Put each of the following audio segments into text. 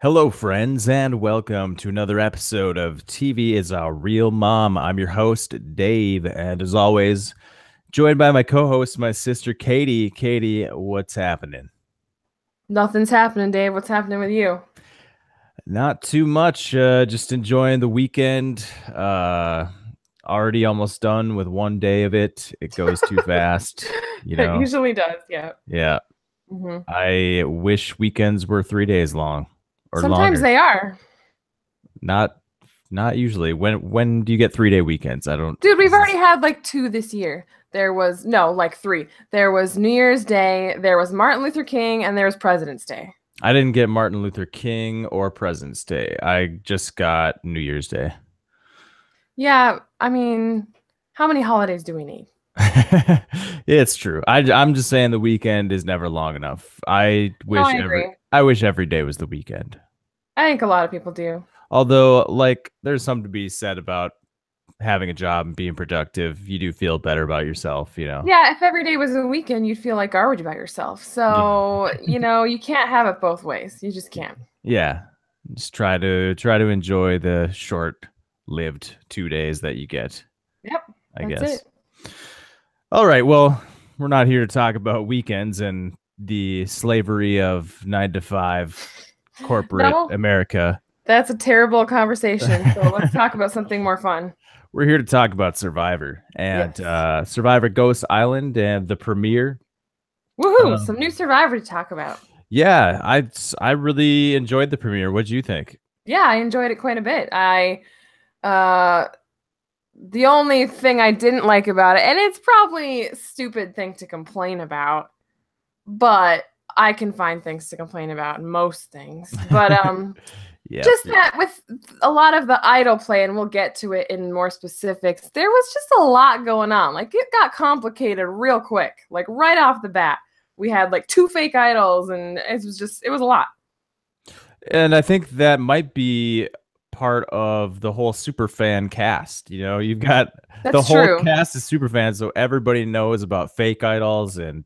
Hello, friends, and welcome to another episode of TV is Our Real Mom. I'm your host, Dave, and as always, joined by my co host, my sister, Katie. Katie, what's happening? Nothing's happening, Dave. What's happening with you? Not too much, just enjoying the weekend. Uh, Already almost done with one day of it. It goes too fast, you It know? usually does, yeah. Yeah, hmm I wish weekends were 3 days long or Sometimes longer. they are. Not not usually. When do you get 3 day weekends? I don't. Dude, we've This already is had like two this year. There was, no, like three. There was New Year's Day, there was Martin Luther King, and there was President's Day. I didn't get Martin Luther King or President's Day. I just got New Year's Day. Yeah, I mean, how many holidays do we need? It's true. I'm just saying the weekend is never long enough. No, I agree. I wish every day was the weekend. I think a lot of people do. Although, like, there's something to be said about having a job and being productive. You do feel better about yourself, you know. Yeah, if every day was a weekend, you'd feel like garbage about yourself. Yeah. So, you can't have it both ways. You just can't. Yeah. Just try to enjoy the short-lived 2 days that you get, Yep, I that's guess. it. All right. Well, we're not here to talk about weekends and the slavery of 9 to 5 corporate No, America. that's a terrible conversation. So let's talk about something more fun. We're here to talk about Survivor and Yes. Survivor Ghost Island and the premiere. Woohoo! Um, Some new Survivor to talk about. yeah, I really enjoyed the premiere. What do you think? Yeah, I enjoyed it quite a bit. Uh, the only thing I didn't like about it, and it's probably a stupid thing to complain about, but I can find things to complain about in most things. But Yep. just that with a lot of the idol play, and we'll get to it in more specifics, there was just a lot going on. Like it got complicated real quick, like right off the bat. We had like two fake idols, and it was a lot. And I think that might be part of the whole super fan cast. You know, you've got the That's whole true. cast is super fans, so everybody knows about fake idols and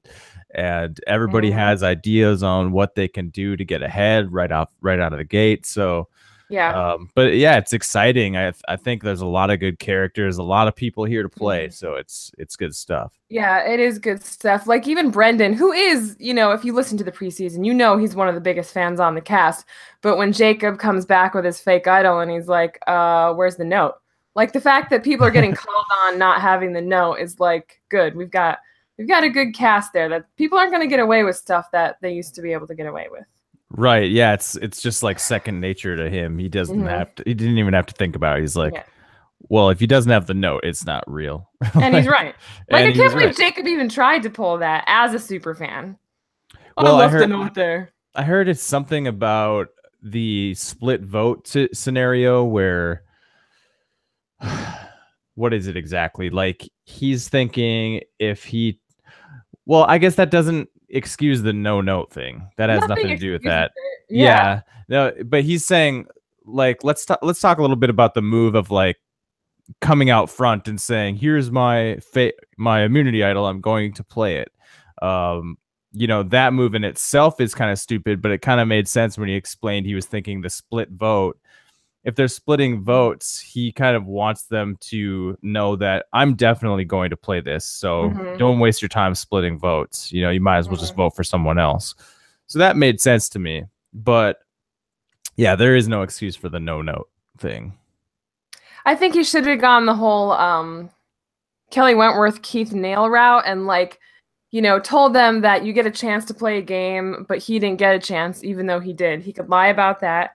everybody hmm has ideas on what they can do to get ahead right out of the gate. So Yeah. but yeah, it's exciting. I think there's a lot of good characters, a lot of people here to play, Mhm. so it's good stuff. Yeah, it is good stuff. Like even Brendan, who is, if you listen to the preseason, he's one of the biggest fans on the cast. But when Jacob comes back with his fake idol and he's like, where's the note? Like the fact that people are getting called on not having the note is like good. We've got a good cast there that people aren't gonna get away with stuff that they used to be able to get away with. Right. Yeah, it's just like second nature to him. hmm He didn't even have to think about it. He's like, Yeah. well, if he doesn't have the note, it's not real. And he's Like, right. Like and I he was can't right. believe Jacob even tried to pull that as a super fan. I Well, left the note there. I heard it's something about the split vote scenario where what is it exactly? Like he's thinking if he well, I guess that doesn't excuse the no note thing. That has Nothing nothing to do with excuses that. it. Yeah. Yeah. No, but he's saying like let's talk a little bit about the move of like coming out front and saying, "Here's my immunity idol. I'm going to play it." Um, that move in itself is kind of stupid, but it kind of made sense when he explained he was thinking the split vote. If they're splitting votes, he kind of wants them to know that I'm definitely going to play this. So hmm don't waste your time splitting votes. You might as well just vote for someone else. So that made sense to me. But yeah, there is no excuse for the no note thing. I think you should have gone the whole Kelly Wentworth, Keith Nail route and told them that you get a chance to play a game, but he didn't get a chance, even though he did. He could lie about that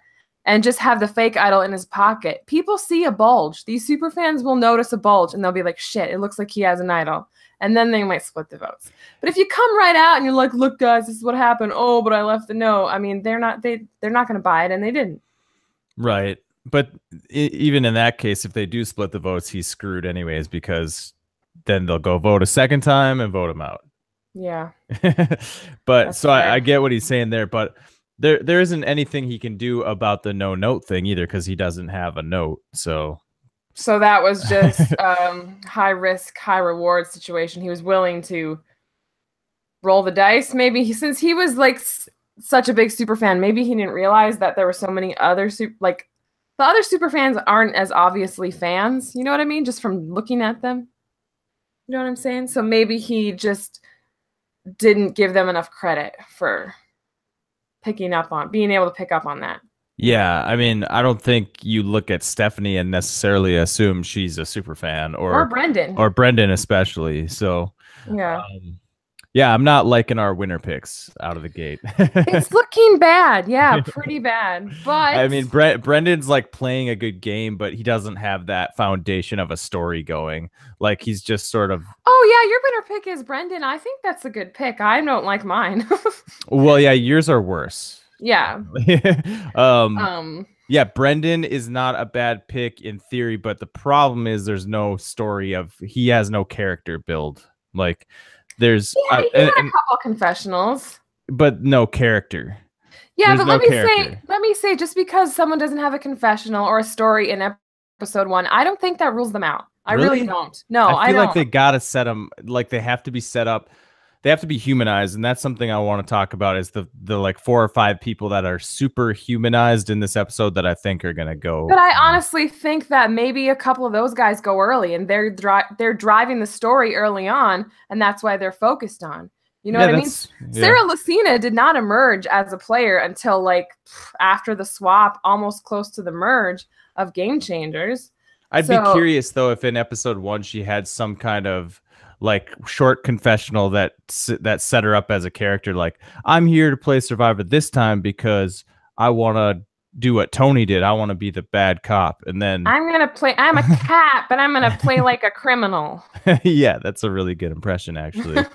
and just have the fake idol in his pocket. People see a bulge. These super fans will notice a bulge and they'll be like, shit, it looks like he has an idol. And then they might split the votes. But if you come right out and you're like, look, guys, this is what happened. Oh, but I left the note. I mean, they're not gonna buy it, and they didn't. Right. But even in that case, if they do split the votes, he's screwed anyways because then they'll go vote a second time and vote him out. Yeah, But that's so I fair. get what he's saying there, but there isn't anything he can do about the no note thing either because he doesn't have a note. So So that was just high risk, high reward situation. He was willing to roll the dice. Maybe since he was like such a big super fan, maybe he didn't realize that there were so many other like the other super fans aren't as obviously fans. You know what I mean? Just from looking at them. You know what I'm saying? So maybe he just didn't give them enough credit for being able to pick up on that. Yeah, I mean, I don't think you look at Stephanie and necessarily assume she's a super fan, Or Brendan. or Brendan especially. So, Yeah. yeah, I'm not liking our winner picks out of the gate. It's looking bad. Yeah, pretty bad. I But mean, Brendan's like playing a good game, but he doesn't have that foundation of a story going. Like he's just sort of. oh yeah, your winner pick is Brendan. I think that's a good pick. I don't like mine. Well, yeah, yours are worse. Yeah. um, Um yeah, Brendan is not a bad pick in theory, but the problem is there's no story of he has no character build. Like there's yeah, he had a couple confessionals. but no character. Yeah, There's but no character. let me say, just because someone doesn't have a confessional or a story in episode 1, I don't think that rules them out. I really don't. No, I feel don't. like they gotta set them like they have to be set up. They have to be humanized, and that's something I want to talk about. Is the like 4 or 5 people that are super humanized in this episode that I think are gonna go. But I honestly think that maybe a couple of those guys go early, and they're driving the story early on, and that's why they're focused on. You know what I mean? Sarah Lucina did not emerge as a player until like after the swap, almost close to the merge of Game Changers. I'd be curious though if in episode 1 she had some kind of like short confessional that set her up as a character. Like, I'm here to play Survivor this time because I want to do what Tony did. I want to be the bad cop, and then I'm a cat, but I'm gonna play like a criminal. Yeah, that's a really good impression, actually.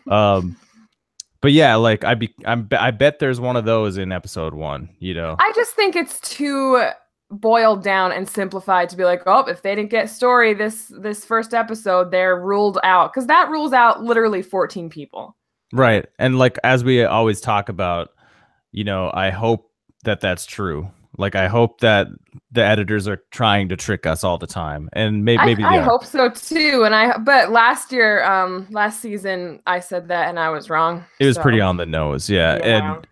But yeah, like I bet there's one of those in episode 1. You know, I just think it's too boiled down and simplified to be like, oh, if they didn't get story this first episode, they're ruled out, because that rules out literally 14 people. Right, and like as we always talk about, you know, I hope that that's true. Like I hope that the editors are trying to trick us all the time, and maybe I hope so too. And but last year, last season, I said that and I was wrong. It was pretty on the nose, yeah. And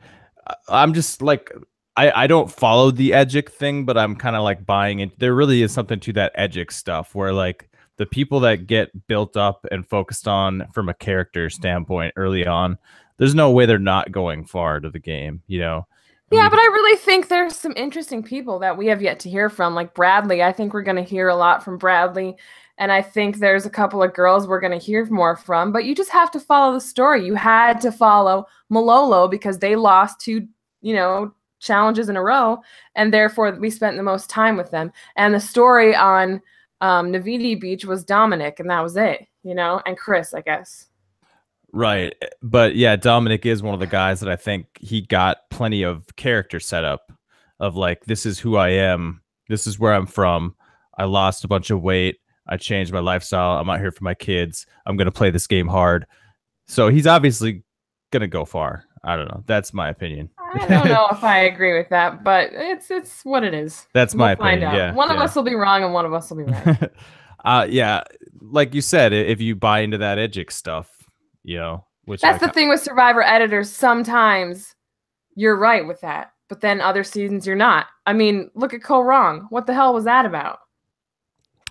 I'm just like, I don't follow the Edgic thing, but I'm kind of like buying it. There really is something to that Edgic stuff where like the people that get built up and focused on from a character standpoint early on, there's no way they're not going far to the game, you know? Yeah, but I really think there's some interesting people that we have yet to hear from, like Bradley. I think we're going to hear a lot from Bradley. And I think there's a couple of girls we're going to hear more from. But you just have to follow the story. You had to follow Malolo because they lost 2, challenges in a row. And therefore, we spent the most time with them. And the story on Navidi Beach was Dominic. And that was it, and Chris, I guess. Right. But yeah, Dominic is one of the guys that I think he got plenty of character set up of like, this is who I am. This is where I'm from. I lost a bunch of weight. I changed my lifestyle. I'm out here for my kids. I'm going to play this game hard. So he's obviously going to go far. I don't know. That's my opinion. I don't know if I agree with that, but it's what it is. That's my opinion. Yeah. One of us will be wrong and one of us will be right. Yeah. Like you said, if you buy into that Edgic stuff, which that's the thing with Survivor editors. Sometimes you're right with that, but then other seasons you're not. I mean, look at Cole Wrong. What the hell was that about?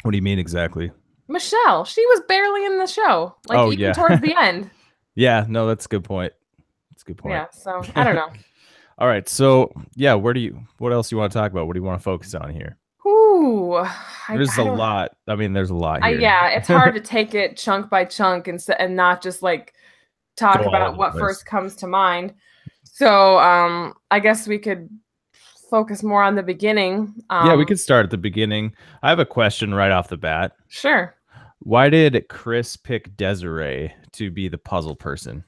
What do you mean exactly? Michelle, she was barely in the show, even towards the end. Yeah, no, that's a good point. That's a good point. Yeah, so I don't know. All right, so yeah, what else you want to talk about? What do you want to focus on here? Ooh, there's a lot. I mean, there's a lot here. Yeah, it's hard to take it chunk by chunk and not just like talk about what first comes to mind. So I guess we could focus more on the beginning. Yeah, we could start at the beginning. I have a question right off the bat. Sure. Why did Chris pick Desiree to be the puzzle person?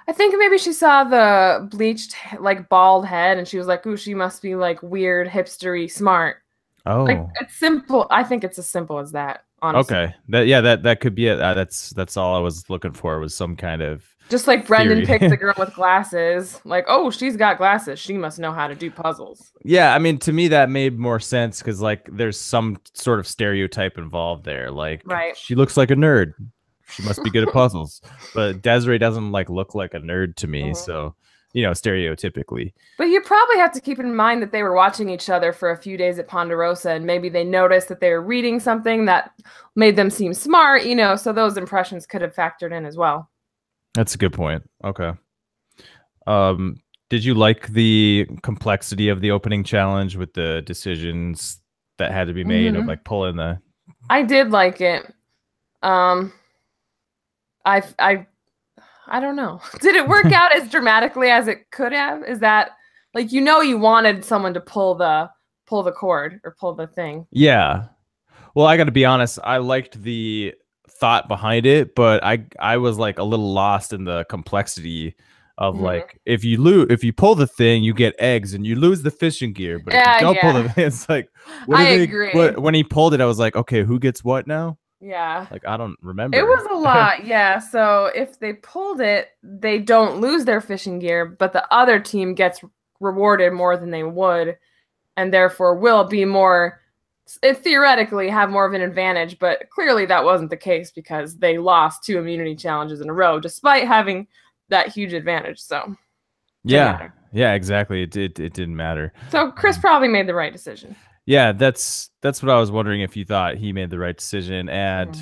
I think maybe she saw the bleached, like, bald head, and she was like, ooh, she must be, like, weird, hipstery, smart. Oh. Like, it's simple. I think it's as simple as that, honestly. Okay. That could be it. That's all I was looking for, was some kind of just like Brendan picked the girl with glasses. Like, oh, she's got glasses. She must know how to do puzzles. Yeah, I mean, to me, that made more sense because, like, there's some sort of stereotype involved there. Like, right. She looks like a nerd. She must be good at puzzles. But Desiree doesn't, like, look like a nerd to me, so... stereotypically. But you probably have to keep in mind that they were watching each other for a few days at Ponderosa, and maybe they noticed that they were reading something that made them seem smart, so those impressions could have factored in as well. That's a good point. Okay. Um, did you like the complexity of the opening challenge with the decisions that had to be made of like pulling the? I did like it. Um, I don't know. Did it work out as dramatically as it could have? Is that like you wanted someone to pull the cord or pull the thing? Yeah. Well, I got to be honest. I liked the thought behind it, but I was like a little lost in the complexity of like if you pull the thing, you get eggs and you lose the fishing gear. But if you don't pull the, it's like I agree. When he pulled it, I was like, okay, who gets what now? Yeah. Like I don't remember. It was a lot, yeah. So if they pulled it, they don't lose their fishing gear, but the other team gets rewarded more than they would, and therefore will be more theoretically have more of an advantage, but clearly that wasn't the case because they lost 2 immunity challenges in a row despite having that huge advantage. So yeah, exactly. It didn't matter. So Chris probably made the right decision. Yeah, that's what I was wondering, if you thought he made the right decision. And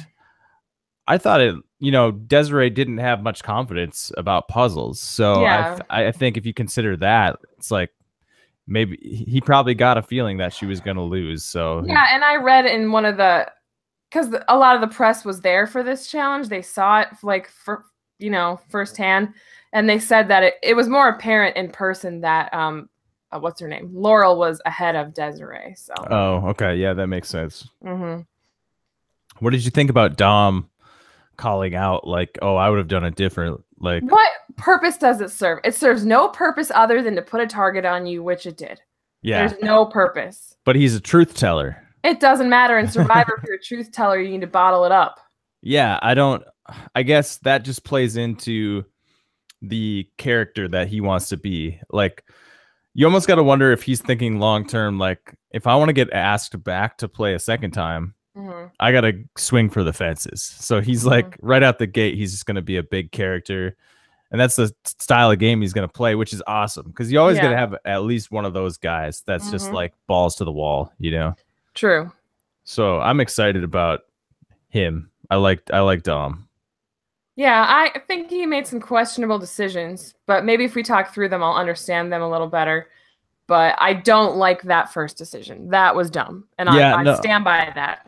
I thought Desiree didn't have much confidence about puzzles. So I think if you consider that, it's like maybe he probably got a feeling that she was going to lose. So yeah, and I read in one of because a lot of the press was there for this challenge. They saw it like firsthand, and they said that it was more apparent in person that what's her name? Laurel was ahead of Desiree. So. Oh, okay. Yeah, that makes sense. What did you think about Dom calling out like, oh, I would have done it different? Like, what purpose does it serve? It serves no purpose other than to put a target on you, which it did. Yeah. There's no purpose. But he's a truth teller. It doesn't matter in Survivor. If you're a truth teller, you need to bottle it up. Yeah, I guess that just plays into the character that he wants to be. Like, you almost got to wonder if he's thinking long term, like, if I want to get asked back to play a second time, I got to swing for the fences. So he's like, right out the gate, he's just going to be a big character. And that's the style of game he's going to play, which is awesome. Because you always going to have at least one of those guys that's just like balls to the wall, True. So I'm excited about him. I like Dom. Yeah, I think he made some questionable decisions, but maybe if we talk through them, I'll understand them a little better. But I don't like that first decision. That was dumb, and I stand by that.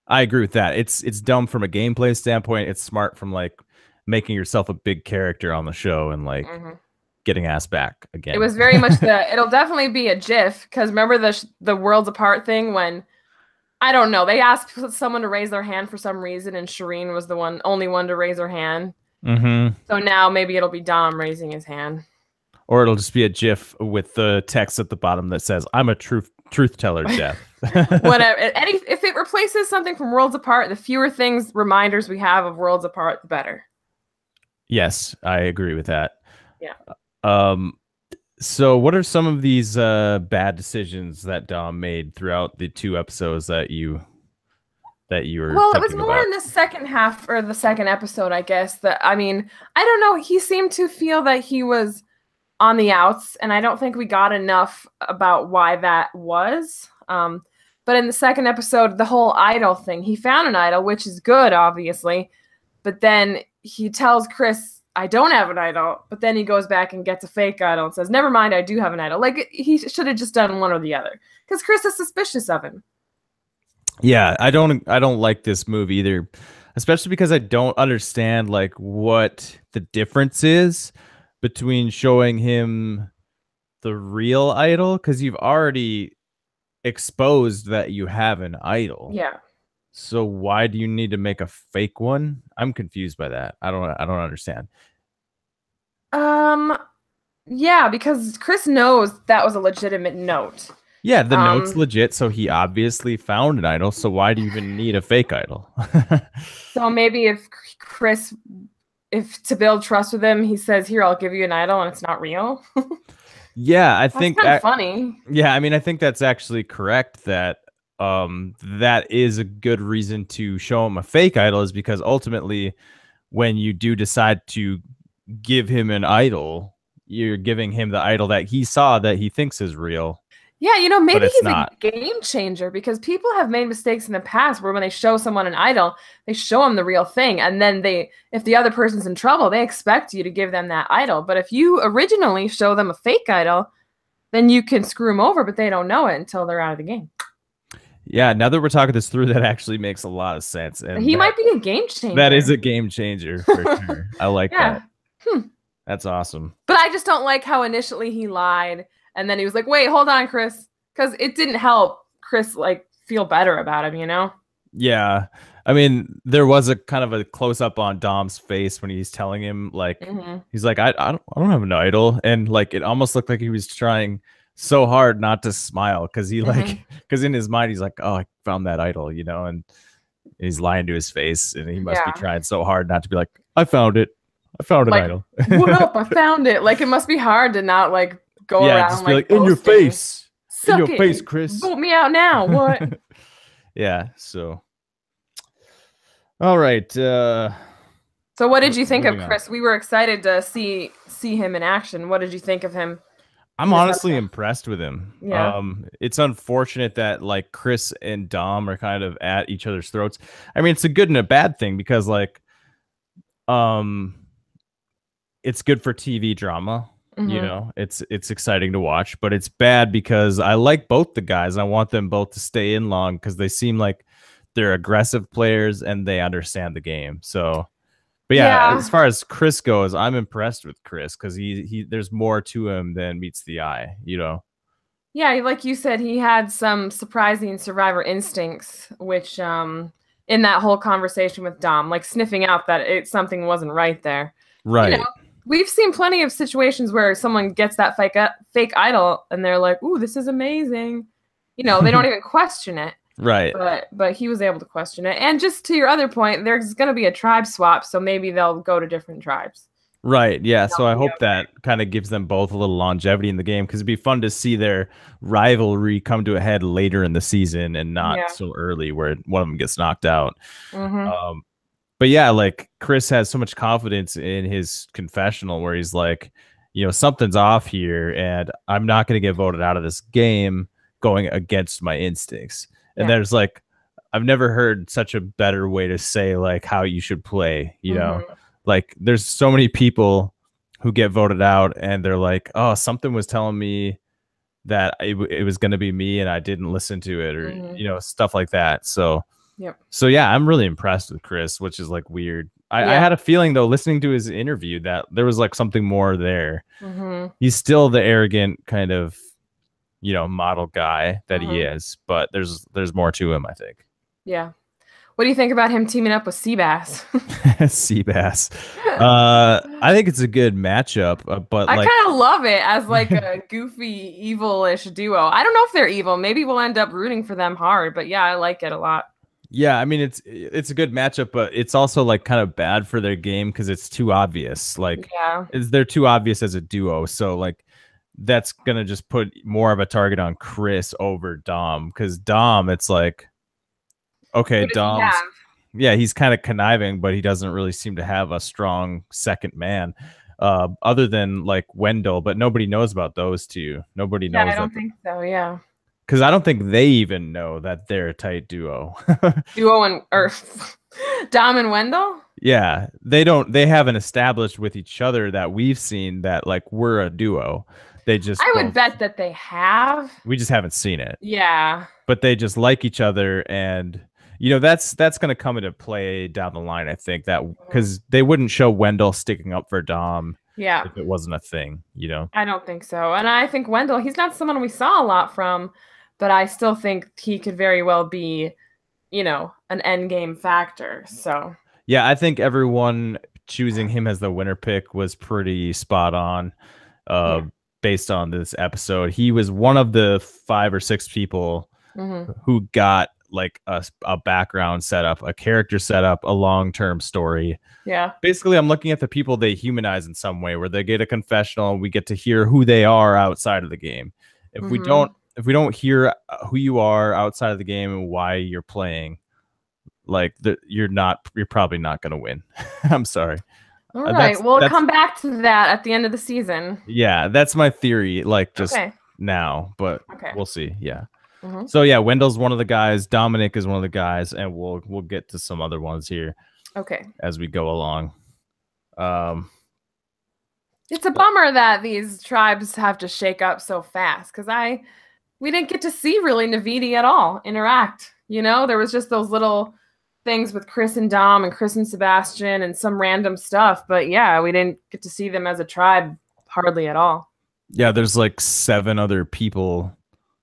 I agree with that. It's dumb from a gameplay standpoint. It's smart from like making yourself a big character on the show and like getting asked back again. It was very much it'll definitely be a GIF, because remember the Worlds Apart thing when, I don't know, they asked someone to raise their hand for some reason, and Shireen was the only one to raise her hand. So now maybe it'll be Dom raising his hand. Or it'll just be a GIF with the text at the bottom that says, I'm a truth teller, Jeff. Whatever. If it replaces something from Worlds Apart, the fewer reminders we have of Worlds Apart, the better. Yes, I agree with that. Yeah. So what are some of these bad decisions that Dom made throughout the 2 episodes that you were Well, it was more in the second half, or the second episode, I guess. I don't know. He seemed to feel that he was on the outs, and I don't think we got enough about why that was. But in the second episode, the whole idol thing, he found an idol, which is good, obviously. But then he tells Chris, I don't have an idol. But then he goes back and gets a fake idol and says, never mind, I do have an idol. Like, he should have just done one or the other, because Chris is suspicious of him. Yeah, I don't like this move either, especially because I don't understand like what the difference is between showing him the real idol, because you've already exposed that you have an idol. Yeah. So why do you need to make a fake one? I'm confused by that. I don't understand. Yeah, because Chris knows that was a legitimate note. Yeah, the note's legit, so he obviously found an idol, so why do you even need a fake idol? So maybe if Chris, to build trust with him, he says, here, I'll give you an idol, and it's not real. Yeah, I think that's funny. Yeah, I think that's actually correct, that that is a good reason to show him a fake idol, is because ultimately when you do decide to give him an idol, you're giving him the idol that he saw that he thinks is real, Yeah, but maybe it's he's not. a game changer because people have made mistakes in the past where when they show someone an idol, they show them the real thing. And then if the other person's in trouble, they expect you to give them that idol. But if you originally show them a fake idol, then you can screw them over, but they don't know it until they're out of the game. Yeah, now that we're talking this through, that actually makes a lot of sense. And He might be a game changer. That is a game changer for sure. I like yeah. that. That's awesome. But I just don't like how initially he lied and then he was like, wait, hold on, Chris. Because it didn't help Chris like feel better about him, Yeah. I mean, there was a kind of a close up on Dom's face when he's telling him, like, he's like, I don't have an idol. And like, it almost looked like he was trying so hard not to smile because because in his mind, he's like, oh, I found that idol, and he's lying to his face and he must be trying so hard not to be like, I found it. I found an idol. What up? I found it. Like, it must be hard to not like go around just be like in your face. Suck in your face, Chris. Vote me out now. What? Yeah. So, all right. So, what did you think of Chris? We were excited to see him in action. What did you think of him? I'm honestly impressed with him. Yeah. It's unfortunate that like Chris and Dom are kind of at each other's throats. I mean, it's a good and a bad thing because like, it's good for TV drama. It's exciting to watch, but it's bad because I like both the guys. I want them both to stay in long because they seem like they're aggressive players and they understand the game. So, but yeah, as far as Chris goes, I'm impressed with Chris because he there's more to him than meets the eye. Yeah, like you said, he had some surprising survivor instincts, which in that whole conversation with Dom, like sniffing out that something wasn't right there. Right. We've seen plenty of situations where someone gets that fake idol and they're like, "Ooh, this is amazing." They don't even question it. Right. But he was able to question it. And just to your other point, there's going to be a tribe swap, so maybe they'll go to different tribes. Right. Yeah. So I hope that kind of gives them both a little longevity in the game because it'd be fun to see their rivalry come to a head later in the season and not so early where one of them gets knocked out. But yeah, like Chris has so much confidence in his confessional where he's like, something's off here and I'm not going to get voted out of this game going against my instincts. And there's like, I've never heard such a better way to say like how you should play, like there's so many people who get voted out and they're like, oh, something was telling me that it was going to be me and I didn't listen to it or, stuff like that. So, So yeah, I'm really impressed with Chris, which is like weird. I had a feeling though, listening to his interview, that there was like something more there. He's still the arrogant kind of, model guy that he is, but there's more to him, I think. Yeah. What do you think about him teaming up with Seabass? Seabass. I think it's a good matchup, but I kind of love it as like a goofy, evil-ish duo. I don't know if they're evil. Maybe we'll end up rooting for them hard, but yeah, I like it a lot. Yeah, I mean it's a good matchup, but it's also like kind of bad for their game because it's too obvious. Like, they're too obvious as a duo. So like, that's gonna just put more of a target on Chris over Dom because Dom, it's like, okay, Dom's he's kind of conniving, but he doesn't really seem to have a strong second man, other than like Wendell. But nobody knows about those two. Nobody knows. I don't think so. Yeah. Because I don't think they even know that they're a tight duo. or Dom and Wendell? Yeah, they haven't established with each other that we've seen that like we're a duo. They just I would bet that they have. We just haven't seen it. Yeah. But they just like each other and that's going to come into play down the line, I think, that because they wouldn't show Wendell sticking up for Dom. Yeah. If it wasn't a thing, I don't think so. And I think Wendell, he's not someone we saw a lot from, but I still think he could very well be, an end game factor. So yeah, I think everyone choosing him as the winner pick was pretty spot on. Based on this episode, he was one of the 5 or 6 people who got like a background setup, a character setup, a long-term story. Yeah. Basically, I'm looking at the people they humanize in some way where they get a confessional and we get to hear who they are outside of the game. If we don't hear who you are outside of the game and why you're playing, like you're probably not going to win. I'm sorry. All right. We'll That's come back to that at the end of the season. yeah, that's my theory. Like just Okay. now, but Okay. we'll see. Yeah. Hmm. So yeah, Wendell's one of the guys. Dominic is one of the guys, and we'll get to some other ones here Okay. as we go along. Um, It's a bummer that these tribes have to shake up so fast because we didn't get to see really Navidi at all interact. There was just those little things with Chris and Dom and Chris and Sebastian and some random stuff. But yeah, we didn't get to see them as a tribe hardly at all. yeah, there's like 7 other people,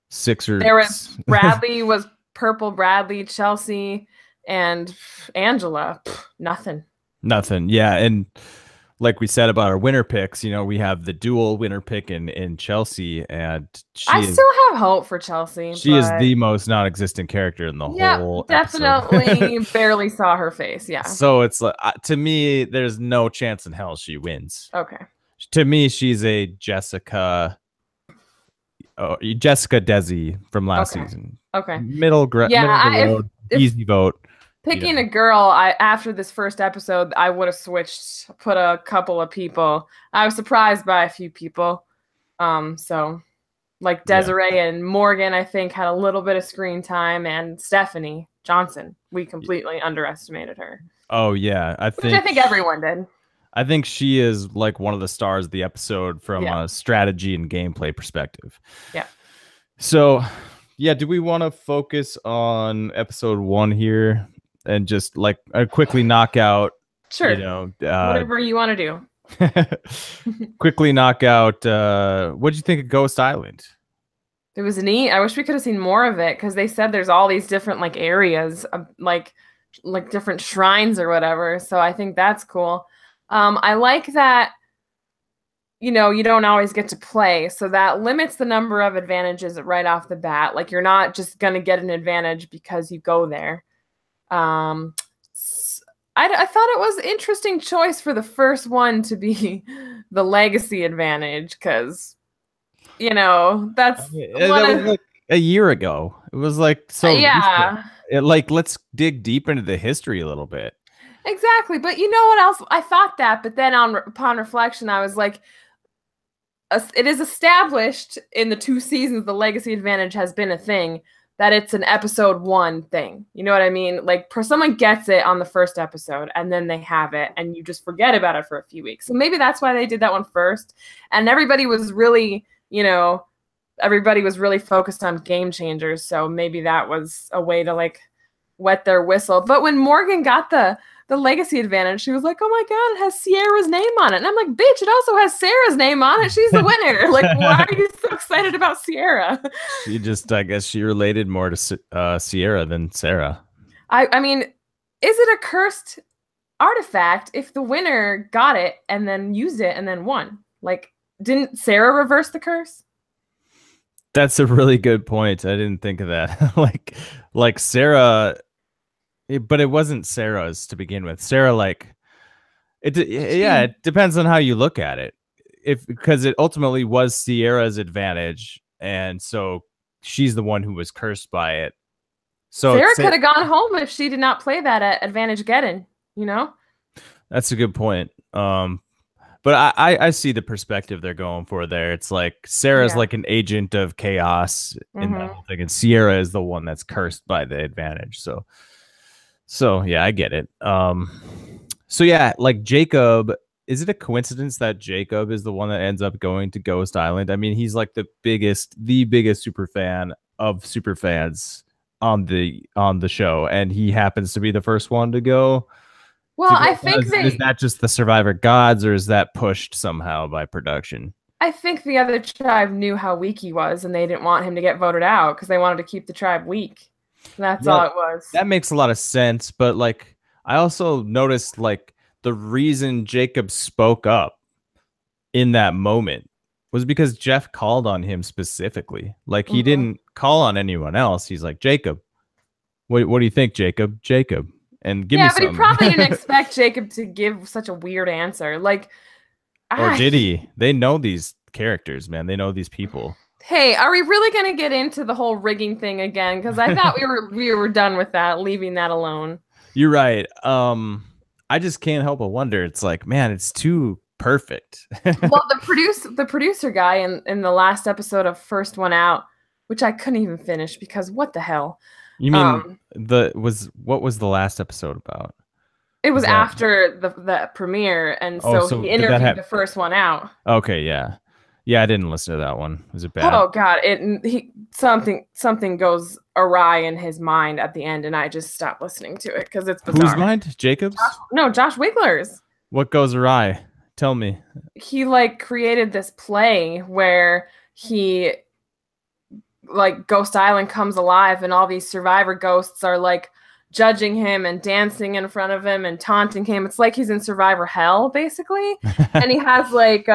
6 or There was Bradley, was Purple Bradley, Chelsea, and Angela. Nothing. nothing. Yeah, and like we said about our winner picks, we have the dual winner pick in Chelsea, and I still have hope for Chelsea. she is the most non-existent character in the whole episode. Definitely barely saw her face. Yeah. So it's like to me, there's no chance in hell she wins. Okay. To me, she's a Jessica Desi from last season. Okay. Middle of the road, easy vote. Picking a girl, after this first episode, I would have switched, put a couple of people. I was surprised by a few people. So like Desiree and Morgan, I think, had a little bit of screen time, and Stephanie Johnson, we completely underestimated her. Oh yeah, I think everyone did. I think she is like one of the stars of the episode from a strategy and gameplay perspective. Yeah. So, yeah, do we want to focus on episode 1 here and just like quickly knock out? Sure. Whatever you want to do. Quickly knock out. What did you think of Ghost Island? It was neat. I wish we could have seen more of it because they said there's all these different like areas, like different shrines or whatever. So I think that's cool. I like that, you don't always get to play. So that limits the number of advantages right off the bat. Like you're not just going to get an advantage because you go there. I thought it was an interesting choice for the first one to be the legacy advantage because, that was like a year ago. It was like so. Yeah. Let's dig deep into the history a little bit. Exactly. But you know what else? I thought that, but then upon reflection, I was like, it is established in the 2 seasons the legacy advantage has been a thing, that it's an episode 1 thing. You know what I mean? Like someone gets it on the first episode and then they have it and you just forget about it for a few weeks. So maybe that's why they did that one first. And everybody was really, focused on game changers. So maybe that was a way to like wet their whistle. But when Morgan got the legacy advantage, she was like, oh my god, it has Sierra's name on it. And I'm like, bitch, it also has Sarah's name on it. She's the winner. Like, why are you so excited about Sierra? She just, I guess she related more to Sierra than Sarah. I mean, is it a cursed artifact if the winner got it and then used it and then won? Like, didn't Sarah reverse the curse? That's a really good point. I didn't think of that. like Sarah, but it wasn't Sarah's to begin with. Sarah, it depends on how you look at it. Because it ultimately was Sierra's advantage, and so she's the one who was cursed by it. So Sarah could have gone home if she did not play that at advantage getting. That's a good point. But I see the perspective they're going for there. It's like Sarah's like an agent of chaos in that whole thing, and Sierra is the one that's cursed by the advantage. So yeah, I get it. So yeah, like Jacob, is it a coincidence that Jacob is the one that ends up going to Ghost Island? I mean, he's like the biggest super fan of super fans on the show, and he happens to be the first one to go. Well, I think is that just the Survivor gods, or is that pushed somehow by production? I think the other tribe knew how weak he was, and they didn't want him to get voted out because they wanted to keep the tribe weak. That's all it was. That makes a lot of sense, but like I also noticed like the reason Jacob spoke up in that moment was because Jeff called on him specifically. Like he didn't call on anyone else. He's like, Jacob, what do you think, Jacob? Jacob. And give me something. Yeah, but he probably didn't expect Jacob to give such a weird answer. Like, or did he? They know these characters, man. They know these people. Hey, are we really going to get into the whole rigging thing again? Because I thought we were done with that, leaving that alone. You're right. I I just can't help but wonder. It's like, man, it's too perfect. Well, the producer guy in the last episode of First One Out, which I couldn't even finish because what the hell? You mean Um, what was the last episode about? it was Was that after the premiere, and oh, so so he did that interviewed have the first one out. okay, yeah. Yeah, I didn't listen to that one. Was it bad? Oh God, something goes awry in his mind at the end, and I just stopped listening to it because it's Whose bizarre. mind? Jacob's? No, Josh Wigler's. What goes awry? Tell me. He like created this play where he like Ghost Island comes alive and all these survivor ghosts are like judging him and dancing in front of him and taunting him. It's like he's in survivor hell basically. And he has like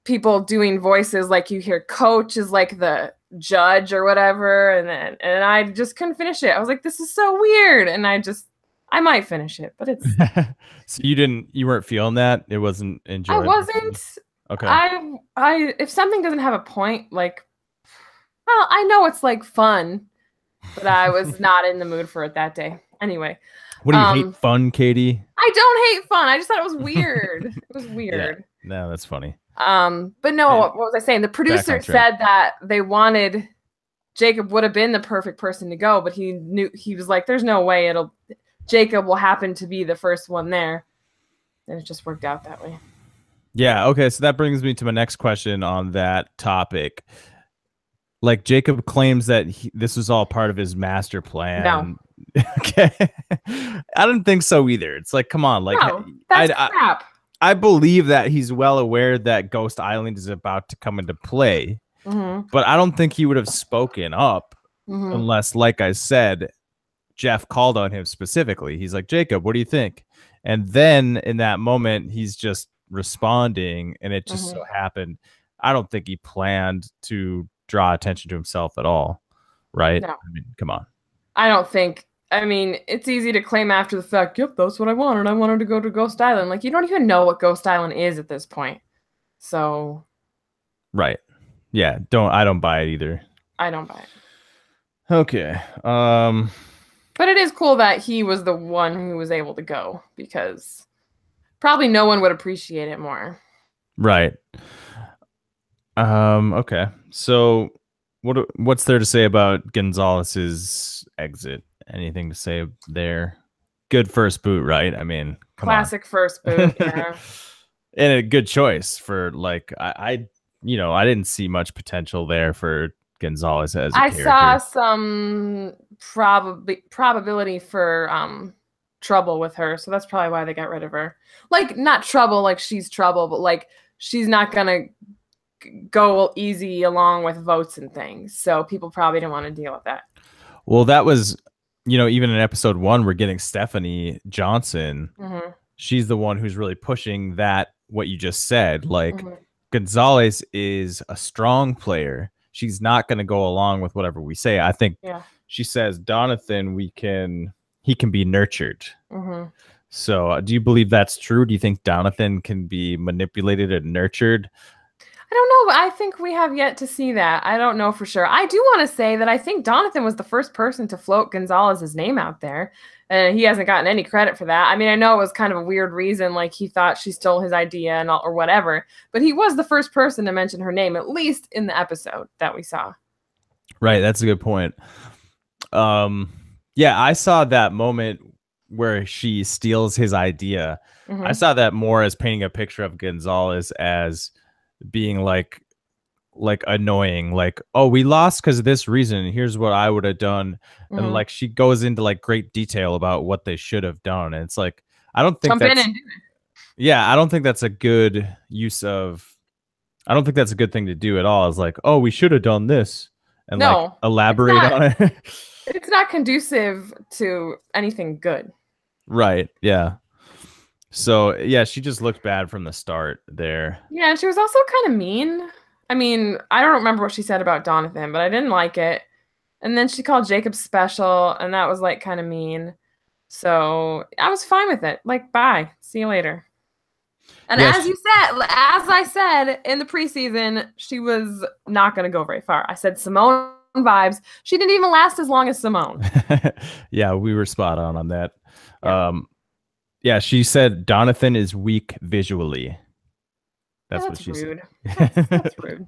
people doing voices, like you hear coach is like the judge or whatever, and I just couldn't finish it. I was like, this is so weird, and I might finish it, but it's So you weren't feeling that? It wasn't I enjoyable. wasn't. Okay. I if something doesn't have a point, like, well, I know it's like fun, but I was not in the mood for it that day. Anyway, What do you hate fun, Catie? I don't hate fun. I just thought it was weird. It was weird. Yeah. No, that's funny. But no, what was I saying? The producer said that they wanted Jacob would have been the perfect person to go, but he was like, there's no way Jacob will happen to be the first one there. And it just worked out that way. Yeah, okay, so that brings me to my next question on that topic. Like Jacob claims that this was all part of his master plan. No. Okay. I don't think so either. It's like, come on, like no, that's crap. I believe that he's well aware that Ghost Island is about to come into play. But I don't think he would have spoken up unless, like I said, Jeff called on him specifically. He's like, Jacob, what do you think? And then in that moment, he's just responding, and it just so happened. I don't think he planned to draw attention to himself at all. Right? No. I mean, come on. I don't think. I mean, it's easy to claim after the fact, yep, that's what I wanted. I wanted to go to Ghost Island. Like, you don't even know what Ghost Island is at this point. So. Right. Yeah. I don't buy it either. I don't buy it. Okay. But it is cool that he was the one who was able to go, because probably no one would appreciate it more. Right. Okay. So what's there to say about Gonzalez's exit? Anything to say there? Good first boot, right? I mean, classic first boot, yeah. And a good choice for, like, I didn't see much potential there for Gonzalez as a character. I saw some probability for trouble with her, so that's probably why they got rid of her. Like, not trouble like she's trouble, but like she's not gonna go easy along with votes and things, so people probably didn't want to deal with that. Well, that was, even in episode 1, we're getting Stephanie Johnson. She's the one who's really pushing that, what you just said. Like, Gonzalez is a strong player. She's not going to go along with whatever we say. I think she says, Donathan, he can be nurtured. So do you believe that's true? Do you think Donathan can be manipulated and nurtured? I don't know. I think we have yet to see that. I don't know for sure. I do want to say that I think Donathan was the first person to float Gonzalez's name out there. And he hasn't gotten any credit for that. I mean, I know it was kind of a weird reason, like he thought she stole his idea or whatever, but he was the first person to mention her name, at least in the episode that we saw. Right. That's a good point. Yeah, I saw that moment where she steals his idea. I saw that more as painting a picture of Gonzalez as being like annoying, like, oh, we lost because of this reason, here's what I would have done. And like she goes into like great detail about what they should have done, and it's like, I don't think that's I don't think that's a good use of, I don't think that's a good thing to do at all. It's like, oh, we should have done this, and like elaborate on it. It's not conducive to anything good. Right. Yeah. So yeah, she just looked bad from the start there. Yeah, she was also kind of mean. I mean, I don't remember what she said about Donathan, but I didn't like it. And then she called Jacob special, and that was like kind of mean. So I was fine with it. Like, bye. See you later. And as I said in the preseason, she was not going to go very far. I said Simone vibes. She didn't even last as long as Simone. Yeah, we were spot on that. Yeah. Yeah, she said Donathan is weak visually. Yeah, That's what that's she said. rude. That's rude.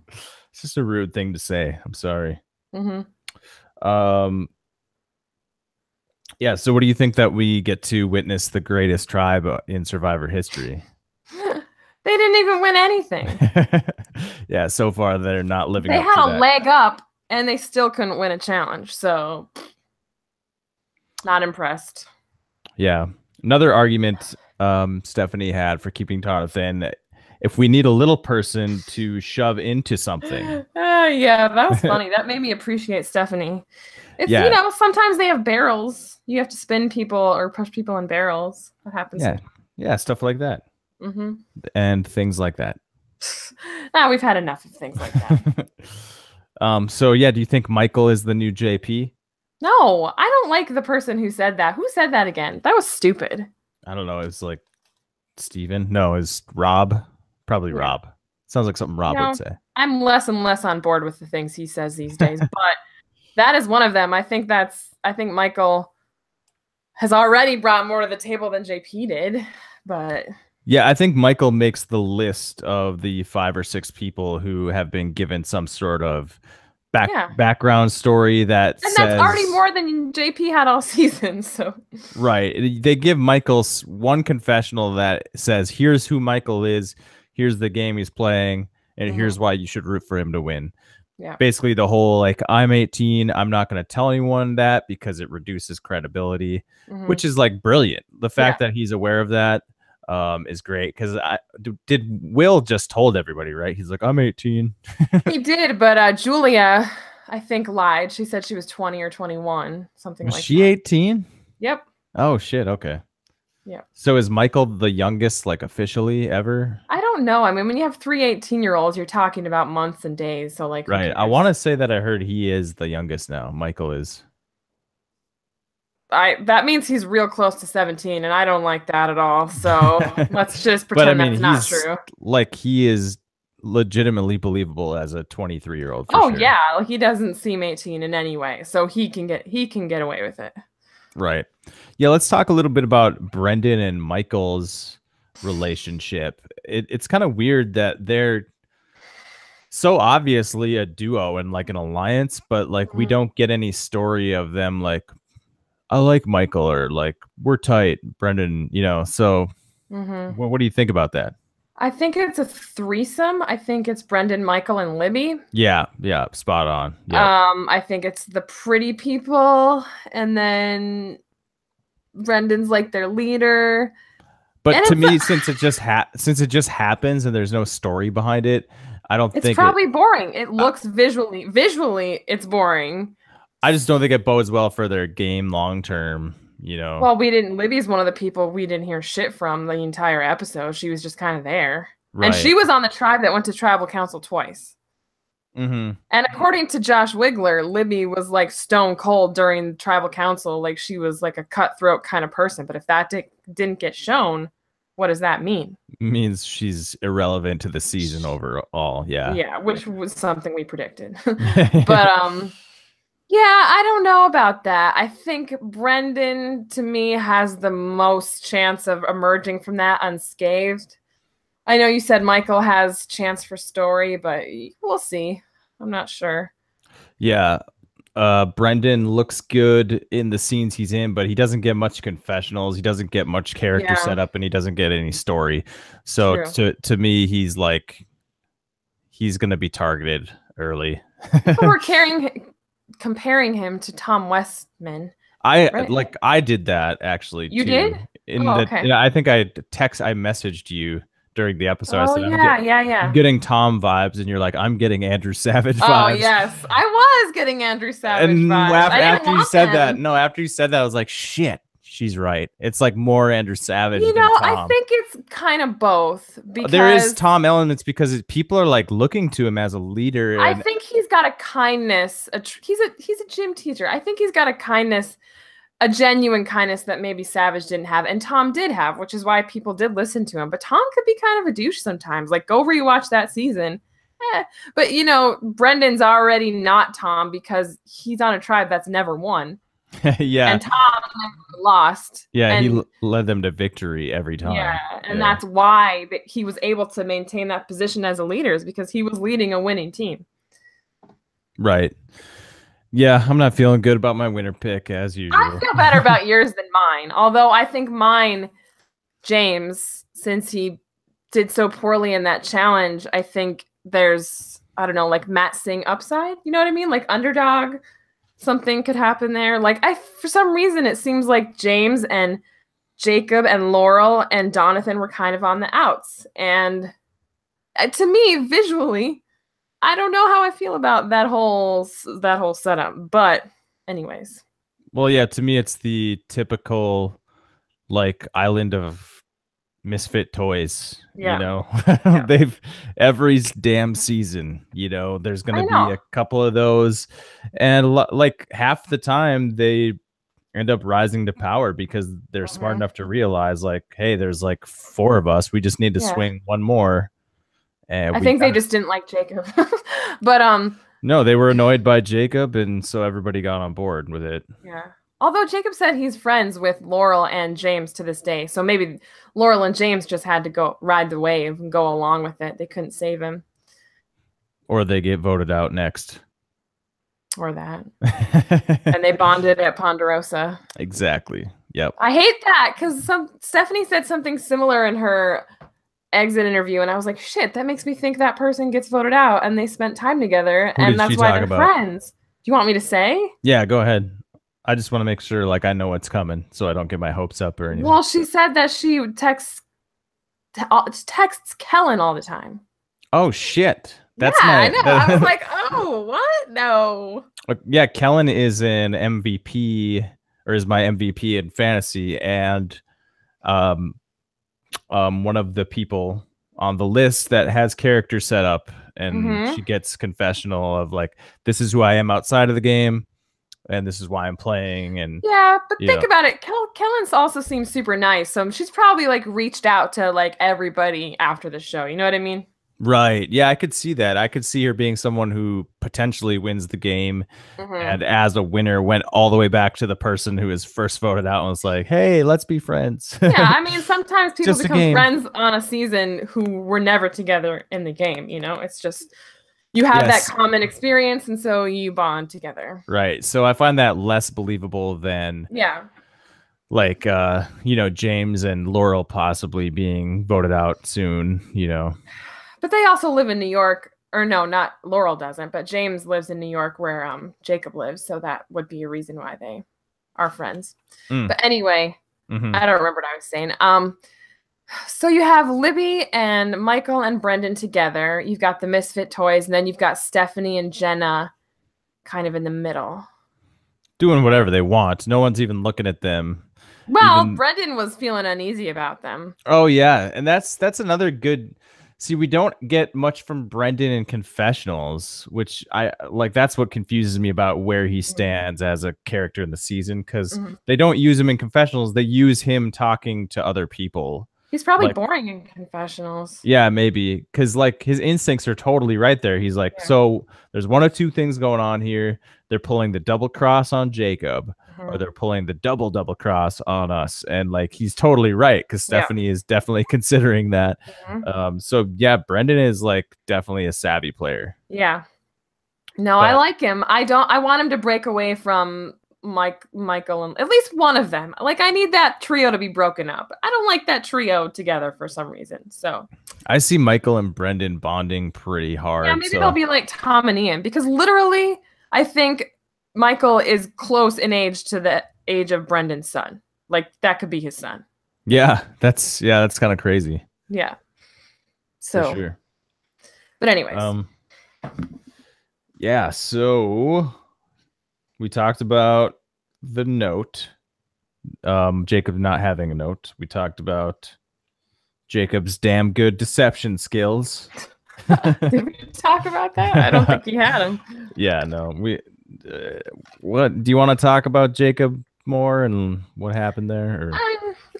It's just a rude thing to say. I'm sorry. Mm-hmm. Um, yeah. So, what do you think that we get to witness the greatest tribe in Survivor history? They didn't even win anything. Yeah. So far, they're not living They up had to a that. leg up, and they still couldn't win a challenge. So, not impressed. Yeah. Another argument Stephanie had for keeping Jonathan, if we need a little person to shove into something. Yeah, that was funny. That made me appreciate Stephanie. It's, Yeah. sometimes they have barrels. You have to spin people or push people in barrels. That happens. Yeah. Yeah. Stuff like that. Mm-hmm. And things like that. Now we've had enough of things like that. So yeah, do you think Michael is the new JP? No, I don't like the person who said that. Who said that again? That was stupid. I don't know. It's like Steven. No, it's Rob. Probably Yeah. Rob. Sounds like something Rob would say. I'm less and less on board with the things he says these days, but that is one of them. I think Michael has already brought more to the table than JP did, but yeah, I think Michael makes the list of the 5 or 6 people who have been given some sort of background story that and says, that's already more than JP had all season. So right, they give Michael one confessional that says, "Here's who Michael is. Here's the game he's playing, and here's why you should root for him to win." Yeah. Basically, the whole like, I'm 18, I'm not going to tell anyone that because it reduces credibility, which is like brilliant. The fact that he's aware of that is great, because Will just told everybody, right? He's like, I'm 18. He did, but Julia, I think, lied. She said she was 20 or 21, something like that. Was she 18? Yep. Oh shit. Okay. Yeah. So is Michael the youngest, like, officially ever? I don't know. I mean, when you have 3 18-year-olds, you're talking about months and days. So like, right. I want to say that I heard he is the youngest now. Michael is. That means he's real close to 17, and I don't like that at all. So let's just pretend that's not true. Like, he is legitimately believable as a 23-year-old. Oh, sure. Yeah, he doesn't seem 18 in any way, so he can get away with it. Right. Yeah, let's talk a little bit about Brendan and Michael's relationship. It's kind of weird that they're so obviously a duo and like an alliance, but like we don't get any story of them like, I like Michael, or like, we're tight, Brendan, so what do you think about that? I think it's a threesome. I think it's Brendan, Michael, and Libby. Yeah, spot on. Yep. I think it's the pretty people, and then Brendan's like their leader. But to me, since it just happens and there's no story behind it, I don't think it's probably boring. It looks visually, it's boring. I just don't think it bodes well for their game long term, Well, Libby's one of the people we didn't hear shit from the entire episode. She was just kind of there. Right. And she was on the tribe that went to tribal council twice. And according to Josh Wigler, Libby was like stone cold during tribal council. Like, she was like a cutthroat kind of person. But if that didn't get shown, what does that mean? It means she's irrelevant to the season overall. Yeah. Yeah, which was something we predicted. But yeah, I don't know about that. I think Brendan, to me, has the most chance of emerging from that unscathed. I know you said Michael has chance for story, but we'll see. I'm not sure. Yeah. Brendan looks good in the scenes he's in, but he doesn't get much confessionals. He doesn't get much character setup, and he doesn't get any story. So to me, he's going to be targeted early. We're comparing him to Tom Westman. I did that actually. You did? Okay. I think I messaged you during the episode. Oh, I said, I'm getting Tom vibes, and you're like, I'm getting Andrew Savage vibes. Oh yes, I was getting Andrew Savage vibes. After you said that, I was like, shit, she's right. It's like more Andrew Savage than Tom. I think it's kind of both. Because there is Tom elements, because people are like looking to him as a leader. I think he's got a kindness. He's a gym teacher. I think he's got a kindness, a genuine kindness that maybe Savage didn't have, and Tom did have, which is why people did listen to him. But Tom could be kind of a douche sometimes. Like, go rewatch that season. But Brendan's already not Tom because he's on a tribe that's never won, Yeah. and Tom never lost. Yeah, he And led them to victory every yeah, time. and Yeah. that's why he was able to maintain that position as a leader, is because he was leading a winning team. Right. Yeah, I'm not feeling good about my winner pick as usual. I feel better about yours than mine. Although I think mine, James, since he did so poorly in that challenge, I think there's, I don't know, like Matt Singh upside. You know what I mean? Like underdog, something could happen there. Like for some reason, it seems like James and Jacob and Laurel and Donathan were kind of on the outs. And to me, visually, I don't know how I feel about that whole setup. But anyways. Well, yeah, to me it's the typical like island of misfit toys. Yeah. They've every damn season, there's going to be a couple of those, and like half the time they end up rising to power because they're smart enough to realize like, hey, there's like 4 of us, we just need to swing one more. And I think they just didn't like Jacob. But no, they were annoyed by Jacob, and so everybody got on board with it. Yeah. Although Jacob said he's friends with Laurel and James to this day, so maybe Laurel and James just had to go ride the wave and go along with it. They couldn't save him. Or they get voted out next. Or that. And they bonded at Ponderosa. Exactly. Yep. I hate that because Stephanie said something similar in her exit interview, and I was like, shit, that makes me think that person gets voted out, and they spent time together, and that's why they're friends. Do you want me to say? Yeah, go ahead. I just want to make sure like I know what's coming so I don't get my hopes up or anything. Well, she said that she texts Kellen all the time. Oh shit. That's I know. I was like, oh, what? No. Yeah, Kellen is an MVP, or is my MVP in fantasy, and one of the people on the list that has character set up, and she gets confessional of like, this is who I am outside of the game, and this is why I'm playing. And yeah, but think about it. Kellen's also seems super nice, so she's probably like reached out to like everybody after the show. You know what I mean? Right. Yeah, I could see that. I could see her being someone who potentially wins the game, and as a winner went all the way back to the person who was first voted out and was like, hey, let's be friends. Yeah, I mean, sometimes people become friends on a season who were never together in the game. It's just you have that common experience, and so you bond together. Right. So I find that less believable than like James and Laurel possibly being voted out soon. But they also live in New York, or no, not Laurel doesn't, but James lives in New York where Jacob lives, so that would be a reason why they are friends. But anyway, I don't remember what I was saying. So you have Libby and Michael and Brendan together. You've got the Misfit Toys, and then you've got Stephanie and Jenna kind of in the middle. Doing whatever they want. No one's even looking at them. Well, Brendan was feeling uneasy about them. Oh, yeah. And that's another good... See, we don't get much from Brendan in confessionals, which I like. That's what confuses me about where he stands as a character in the season, because they don't use him in confessionals. They use him talking to other people. He's probably boring in confessionals. Yeah, maybe, because like his instincts are totally right there. He's like, so there's one of two things going on here. They're pulling the double cross on Jacob, or they're pulling the double cross on us. And like, he's totally right, because Stephanie is definitely considering that. So yeah, Brendan is like definitely a savvy player. Yeah. No, I like him. I want him to break away from Michael, and at least one of them. Like, I need that trio to be broken up. I don't like that trio together for some reason. So I see Michael and Brendan bonding pretty hard. Yeah, maybe they'll be like Tom and Ian, because literally I think Michael is close in age to the age of Brendan's son. Like, that could be his son. Yeah, that's kind of crazy. Yeah. So for sure. But anyways. Yeah, so we talked about the note. Jacob not having a note. We talked about Jacob's damn good deception skills. Did we talk about that? I don't think he had them. Yeah, no. What do you want to talk about Jacob more and what happened there? Or?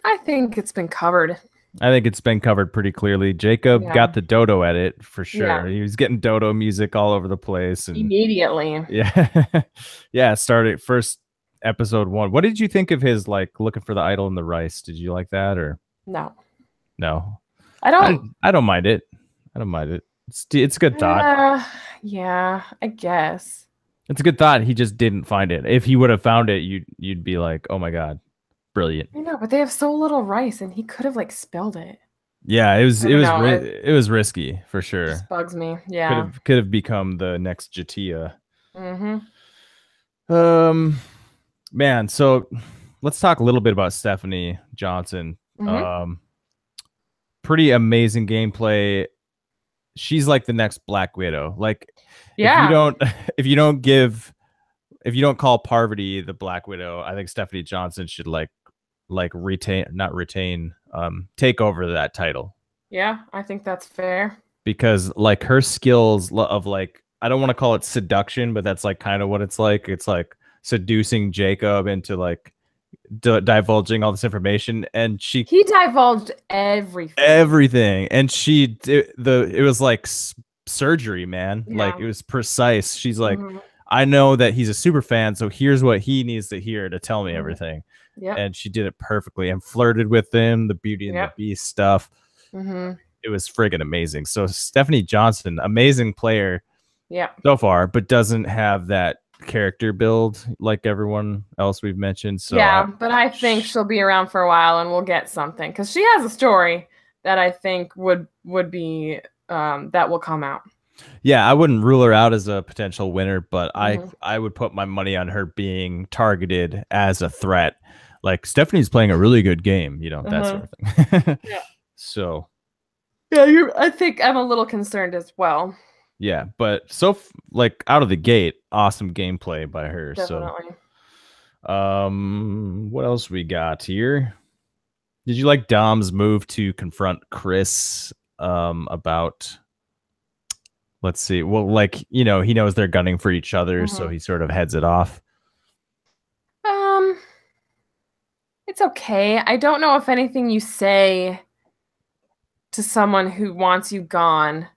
I think it's been covered. I think it's been covered pretty clearly. Jacob Yeah. got the dodo at it for sure. Yeah. He was getting dodo music all over the place, and Immediately. yeah, yeah. Started first episode one. What did you think of his like looking for the idol in the rice? Did you like that or No. no? I don't. I don't mind it. I don't mind it. It's a good thought. Uh, yeah, I guess. It's a good thought. He just didn't find it. If he would have found it, you'd be like, oh my god, brilliant. I know, but they have so little rice, and he could have like spilled it. Yeah, I don't know. it was risky for Just sure. bugs me. Yeah. Could have become the next Jatia. Mm-hmm. Um, man. So let's talk a little bit about Stephanie Johnson. Mm-hmm. Um, pretty amazing gameplay. She's like the next Black Widow. Like Yeah. if you don't give if you don't call Parvati the Black Widow, I think Stephanie Johnson should like retain not retain take over that title Yeah, I think that's fair. because like her skills of like I don't want to call it seduction, but that's like kind of what it's like. It's like seducing Jacob into like divulging all this information, and she He divulged everything. everything, and it was like surgery, man. Like Yeah. it was precise. She's like, Mm-hmm. I know that he's a super fan, so here's what he needs to hear to tell me Mm-hmm. everything. Yep. And she did it perfectly and flirted with him, the Beauty and the Yep. Beast stuff. Mm-hmm. It was friggin' amazing. So Stephanie Johnson, amazing player Yep. so far, but doesn't have that character build like everyone else we've mentioned. So Yeah, but I think she'll be around for a while, and we'll get something because she has a story that I think would be that will come out. yeah, I wouldn't rule her out as a potential winner, but Mm-hmm. I would put my money on her being targeted as a threat. Like Stephanie's playing a really good game, you know, that sort of thing. Yeah. So Yeah, I think I'm a little concerned as well. yeah, but like out of the gate, awesome gameplay by her. Definitely. So what else we got here? Did you like Dom's move to confront Chris about let's see. Well, like, you know, he knows they're gunning for each other, so Mm-hmm. he sort of heads it off. Um, it's okay. I don't know if anything you say to someone who wants you gone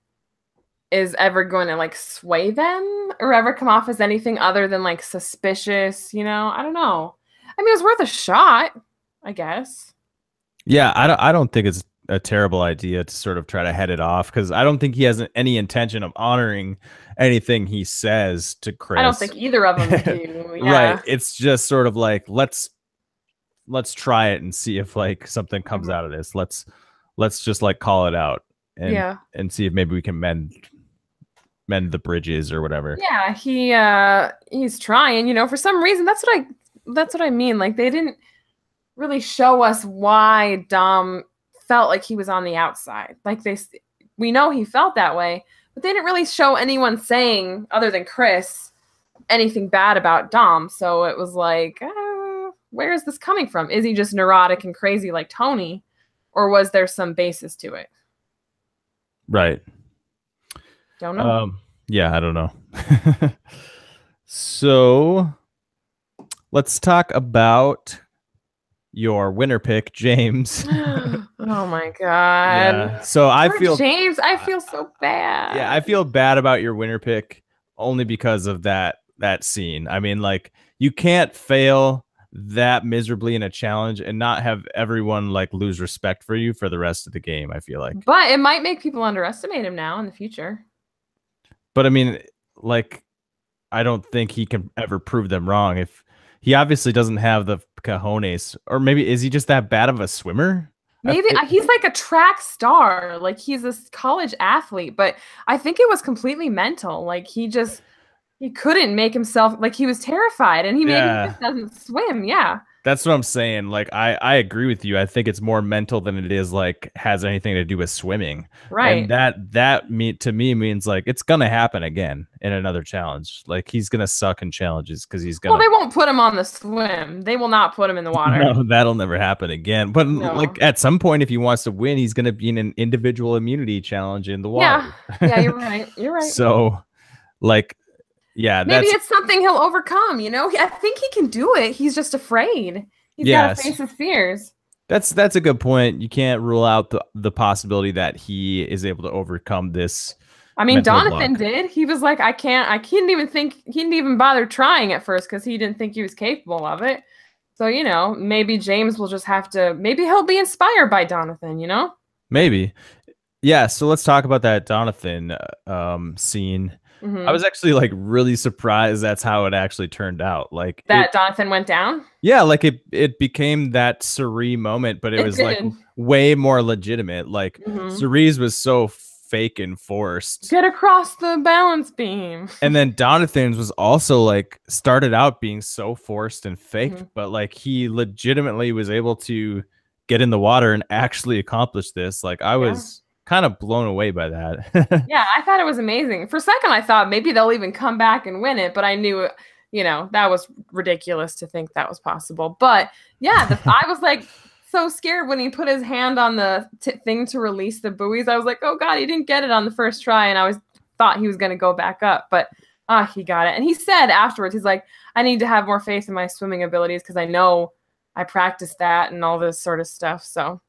is ever going to like sway them or ever come off as anything other than like suspicious, you know? I don't know. I mean, it was worth a shot, I guess. Yeah, I don't think it's a terrible idea to sort of try to head it off because I don't think he has any intention of honoring anything he says to Chris. I don't think either of them do. Yeah. Right. It's just sort of like let's try it and see if like something comes out of this. Let's just like call it out and see if maybe we can mend the bridges or whatever. Yeah, he's trying, you know, for some reason. That's what I mean. Like they didn't really show us why Dom felt like he was on the outside. Like we know he felt that way, but they didn't really show anyone saying, other than Chris, anything bad about Dom. So it was like, where is this coming from? Is he just neurotic and crazy like Tony, or was there some basis to it? Right. Don't know. Yeah, I don't know. So let's talk about your winner pick, James. Oh my god. Yeah. So I feel James, I feel so bad. Yeah, I feel bad about your winner pick only because of that scene. I mean, like you can't fail that miserably in a challenge and not have everyone like lose respect for you for the rest of the game, I feel like. But it might make people underestimate him now in the future. But I mean, like I don't think he can ever prove them wrong if he obviously doesn't have the cojones, or maybe is he just that bad of a swimmer? Maybe he's like a track star, like he's a college athlete, but I think it was completely mental. Like he couldn't make himself, like he was terrified, and he just doesn't swim. Yeah. That's what I'm saying. Like I agree with you. I think it's more mental than it is like has anything to do with swimming. Right. And to me means like it's gonna happen again in another challenge. Like he's gonna suck in challenges because he's gonna. Well, they won't put him on the swim. They will not put him in the water. No, that'll never happen again. But like at some point, if he wants to win, he's gonna be in an individual immunity challenge in the water. Yeah, you're right. You're right. So, like. Yeah, maybe it's something he'll overcome, you know? I think he can do it. He's just afraid. He's got to face his fears. That's a good point. You can't rule out the possibility that he is able to overcome this I mean, mental Donathan block. did. He was like, I couldn't even think, he didn't even bother trying at first because he didn't think he was capable of it. So, maybe James will just have to, maybe he'll be inspired by Donathan. Maybe. Yeah, so let's talk about that Donathan scene. I Hmm. was actually like really surprised that's how it actually turned out. Like it That Donathan went down. yeah, like it became that Cerie moment, but it It was like did. way more legitimate. Like Hmm. Cerie's was so fake and forced. Get across the balance beam. And then Donathan's was also like started out being so forced and fake, Hmm. but like he legitimately was able to get in the water and actually accomplish this. Like I Yeah. was kind of blown away by that. Yeah, I thought it was amazing. For a second, I thought maybe they'll even come back and win it, but I knew, that was ridiculous to think that was possible. But yeah, I was like so scared when he put his hand on the thing to release the buoys. I was like, oh God, he didn't get it on the first try, and I was thought he was going to go back up, but he got it. And he said afterwards, he's like, I need to have more faith in my swimming abilities because I know I practiced that and all this sort of stuff. So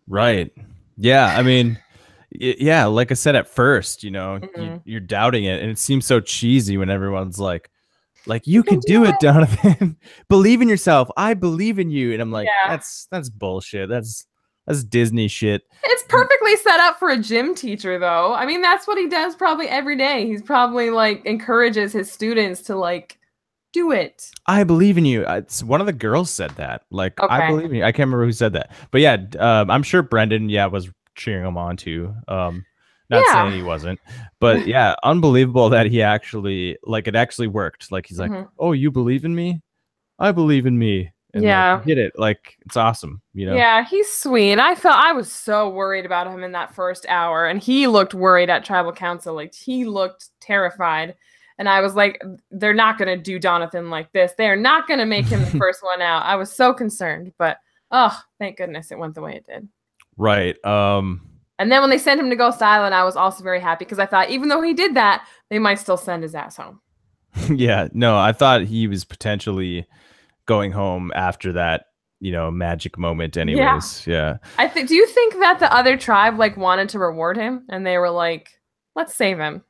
Right. Yeah, I mean, yeah, like I said at first, mhm. you're doubting it and it seems so cheesy when everyone's like You you can can do do it, it. Donovan. Believe in yourself. I believe in you. And I'm like, Yeah. that's bullshit. That's Disney shit. It's perfectly set up for a gym teacher, though. I mean, that's what he does probably every day. He's probably like encourages his students to like do it. I believe in you. It's one of the girls said that. Like, I Okay. believe in you. I can't remember who said that. But yeah, I'm sure Brendan, yeah, was cheering him on too. Not saying Yeah. he wasn't, but yeah, unbelievable that he actually like it actually worked. Like he's like, Hmm. "Oh, you believe in me? I believe in me." And like he Yeah. did it. Like it's awesome. Yeah, he's sweet. I was so worried about him in that first hour, and he looked worried at tribal council. Like he looked terrified. And I was like, they're not gonna do Jonathan like this. They are not gonna make him the first one out. I was so concerned, but oh, thank goodness it went the way it did. Right. And then when they sent him to Ghost Island, I was also very happy because I thought even though he did that, they might still send his ass home. Yeah, no, I thought he was potentially going home after that, magic moment Yeah. anyways. Yeah. I think do you think that the other tribe like wanted to reward him and they were like, let's save him?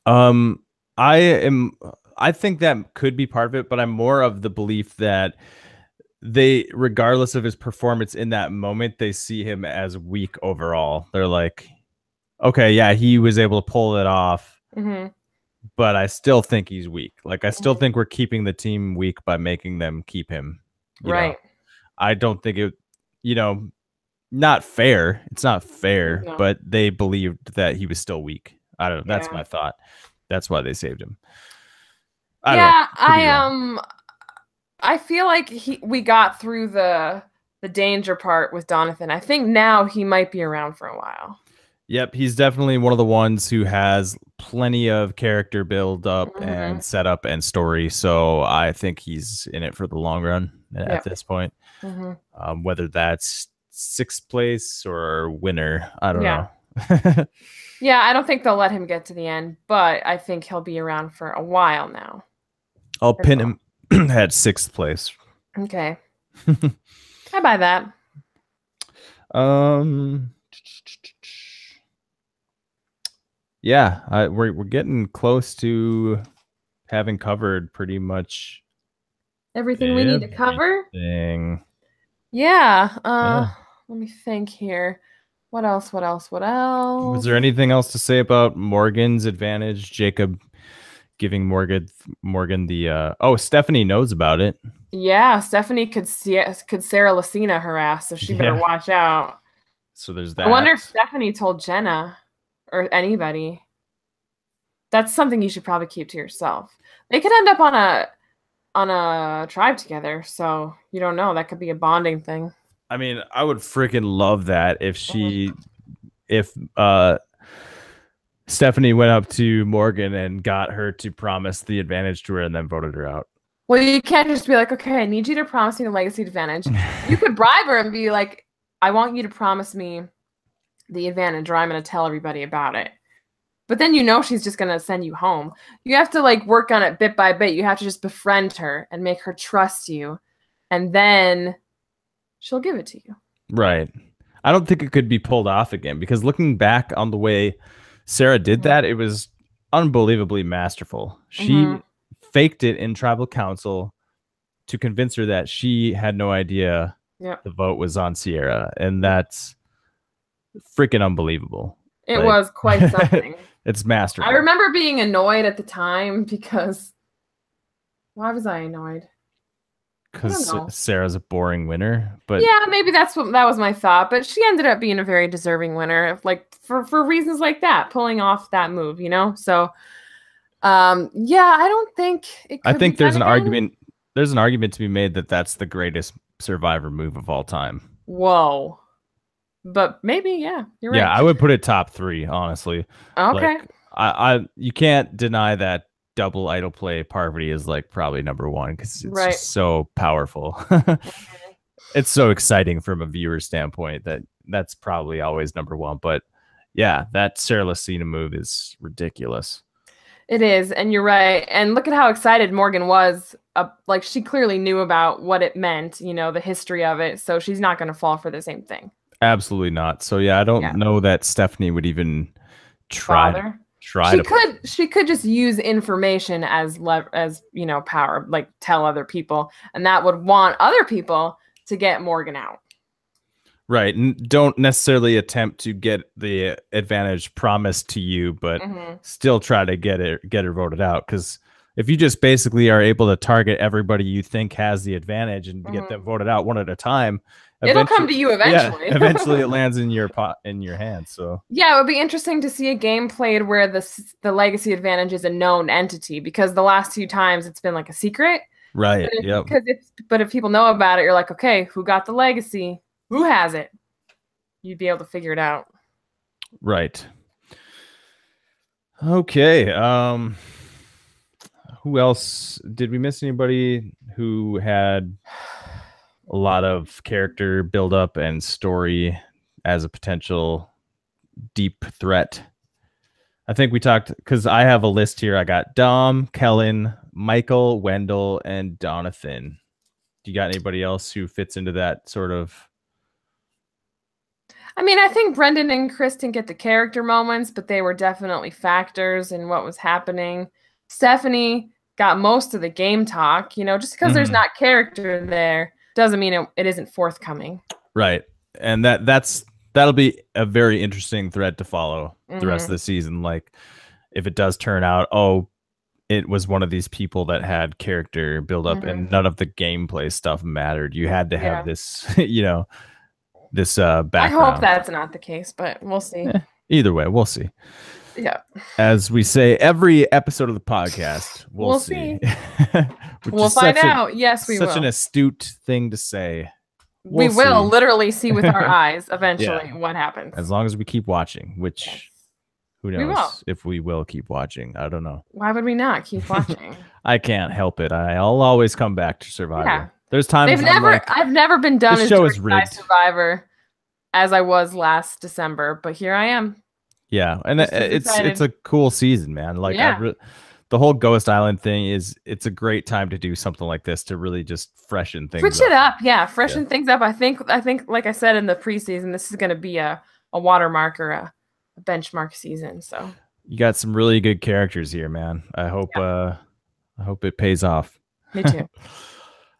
Um, I am. I think that could be part of it, but I'm more of the belief that they, regardless of his performance in that moment, they see him as weak overall. They're like, okay, yeah, he was able to pull it off, Hmm. but I still think he's weak. Like, I still Hmm. think we're keeping the team weak by making them keep him. You know, Right. I don't think it. You know, not fair. It's not fair, No. but they believed that he was still weak. I don't know. That's Yeah. my thought. That's why they saved him. I don't know. Yeah, Could be wrong. I feel like we got through the danger part with Donathan. I think now he might be around for a while. Yep, he's definitely one of the ones who has plenty of character build up and Hmm. setup and story. So I think he's in it for the long run at Yep. this point. Hmm. Whether that's sixth place or winner, I don't Yeah. know. Yeah, I don't think they'll let him get to the end, but I think he'll be around for a while now. I'll As pin well. him at sixth place. Okay. I buy that. um, yeah, we're getting close to having covered pretty much Everything we need to cover? everything. Yeah. Yeah. Let me think here. What else? What else? What Was else? there anything else to say about Morgan's advantage? Jacob giving Morgan the oh, Stephanie knows about it. Yeah, Stephanie could Sarah Lucina her ass, so she better Yeah. watch out. So there's I that. wonder if Stephanie told Jenna or anybody. That's something you should probably keep to yourself. They could end up on a tribe together, so you don't know. That could be a bonding thing. I mean, I would freaking love that Mhm. if Stephanie went up to Morgan and got her to promise the advantage to her and then voted her out. Well, you can't just be like, okay, I need you to promise me the legacy advantage. You could bribe her and be like, I want you to promise me the advantage, or I'm going to tell everybody about it. But then she's just going to send you home. You have to like work on it bit by bit. You have to just befriend her and make her trust you. And then she'll give it to you. Right. I don't think it could be pulled off again because looking back on the way Sarah did that, it was unbelievably masterful. She faked it in tribal council to convince her that she had no idea the vote was on Sierra, and that's freaking unbelievable. It was quite something. It's masterful. I remember being annoyed at the time because why was I annoyed? Because Sarah's a boring winner, but yeah, maybe that was my thought. But she ended up being a very deserving winner, like for reasons like that, pulling off that move, you know. So, yeah, I don't think it could. I think there's an argument. There's an argument to be made that that's the greatest Survivor move of all time. Whoa, but maybe you're right. Yeah, I would put it top 3, honestly. Okay, like, you can't deny that double idol play Parvati is like probably number 1 because it's just so powerful. It's so exciting from a viewer standpoint that's probably always number 1. But yeah, that Sarah Lacina move is ridiculous. It is, and you're right. And look at how excited Morgan was. Like she clearly knew about what it meant, you know, the history of it. So she's not going to fall for the same thing. Absolutely not. So yeah, I don't know that Stephanie would even try. She could just use information as you know, power, like tell other people, and that would want other people to get Morgan out. Right. And don't necessarily attempt to get the advantage promised to you, but still try to get her voted out. Because if you just basically are able to target everybody you think has the advantage and get them voted out one at a time, it'll come to you eventually. Yeah, eventually it lands in your hands. So yeah, it would be interesting to see a game played where the legacy advantage is a known entity, because the last 2 times it's been like a secret. Right. But if people know about it, you're like, okay, who got the legacy? Who has it? You'd be able to figure it out. Right. Okay. Who else? Did we miss anybody who had a lot of character buildup and story as a potential deep threat? I think we talked, because I have a list here. I got Dom, Kellen, Michael, Wendell, and Donathan. Do you got anybody else who fits into that sort of? I mean, I think Brendan and Kristen get the character moments, but they were definitely factors in what was happening. Stephanie got most of the game talk, you know, just because there's not character there doesn't mean it isn't forthcoming. Right. And that'll be a very interesting thread to follow the rest of the season. Like, if it does turn out, it was one of these people that had character build up and none of the gameplay stuff mattered. You had to have this, you know, this background. I hope that's not the case, but we'll see. Either way, we'll see. Yeah. As we say every episode of the podcast, we'll see. We'll find out. Yes, we will. Such an astute thing to say. We will literally see with our eyes eventually what happens. As long as we keep watching, which who knows if we will keep watching. I don't know. Why would we not keep watching? I can't help it. I'll always come back to Survivor. Yeah. There's times I've never been done as Survivor as I was last December, but here I am. Yeah, and it's a cool season, man. Like the whole Ghost Island thing it's a great time to do something like this to really just freshen things up. Switch it up, freshen things up. I think like I said in the preseason, this is going to be a watermark or a benchmark season. So you got some really good characters here, man. I hope it pays off. Me too.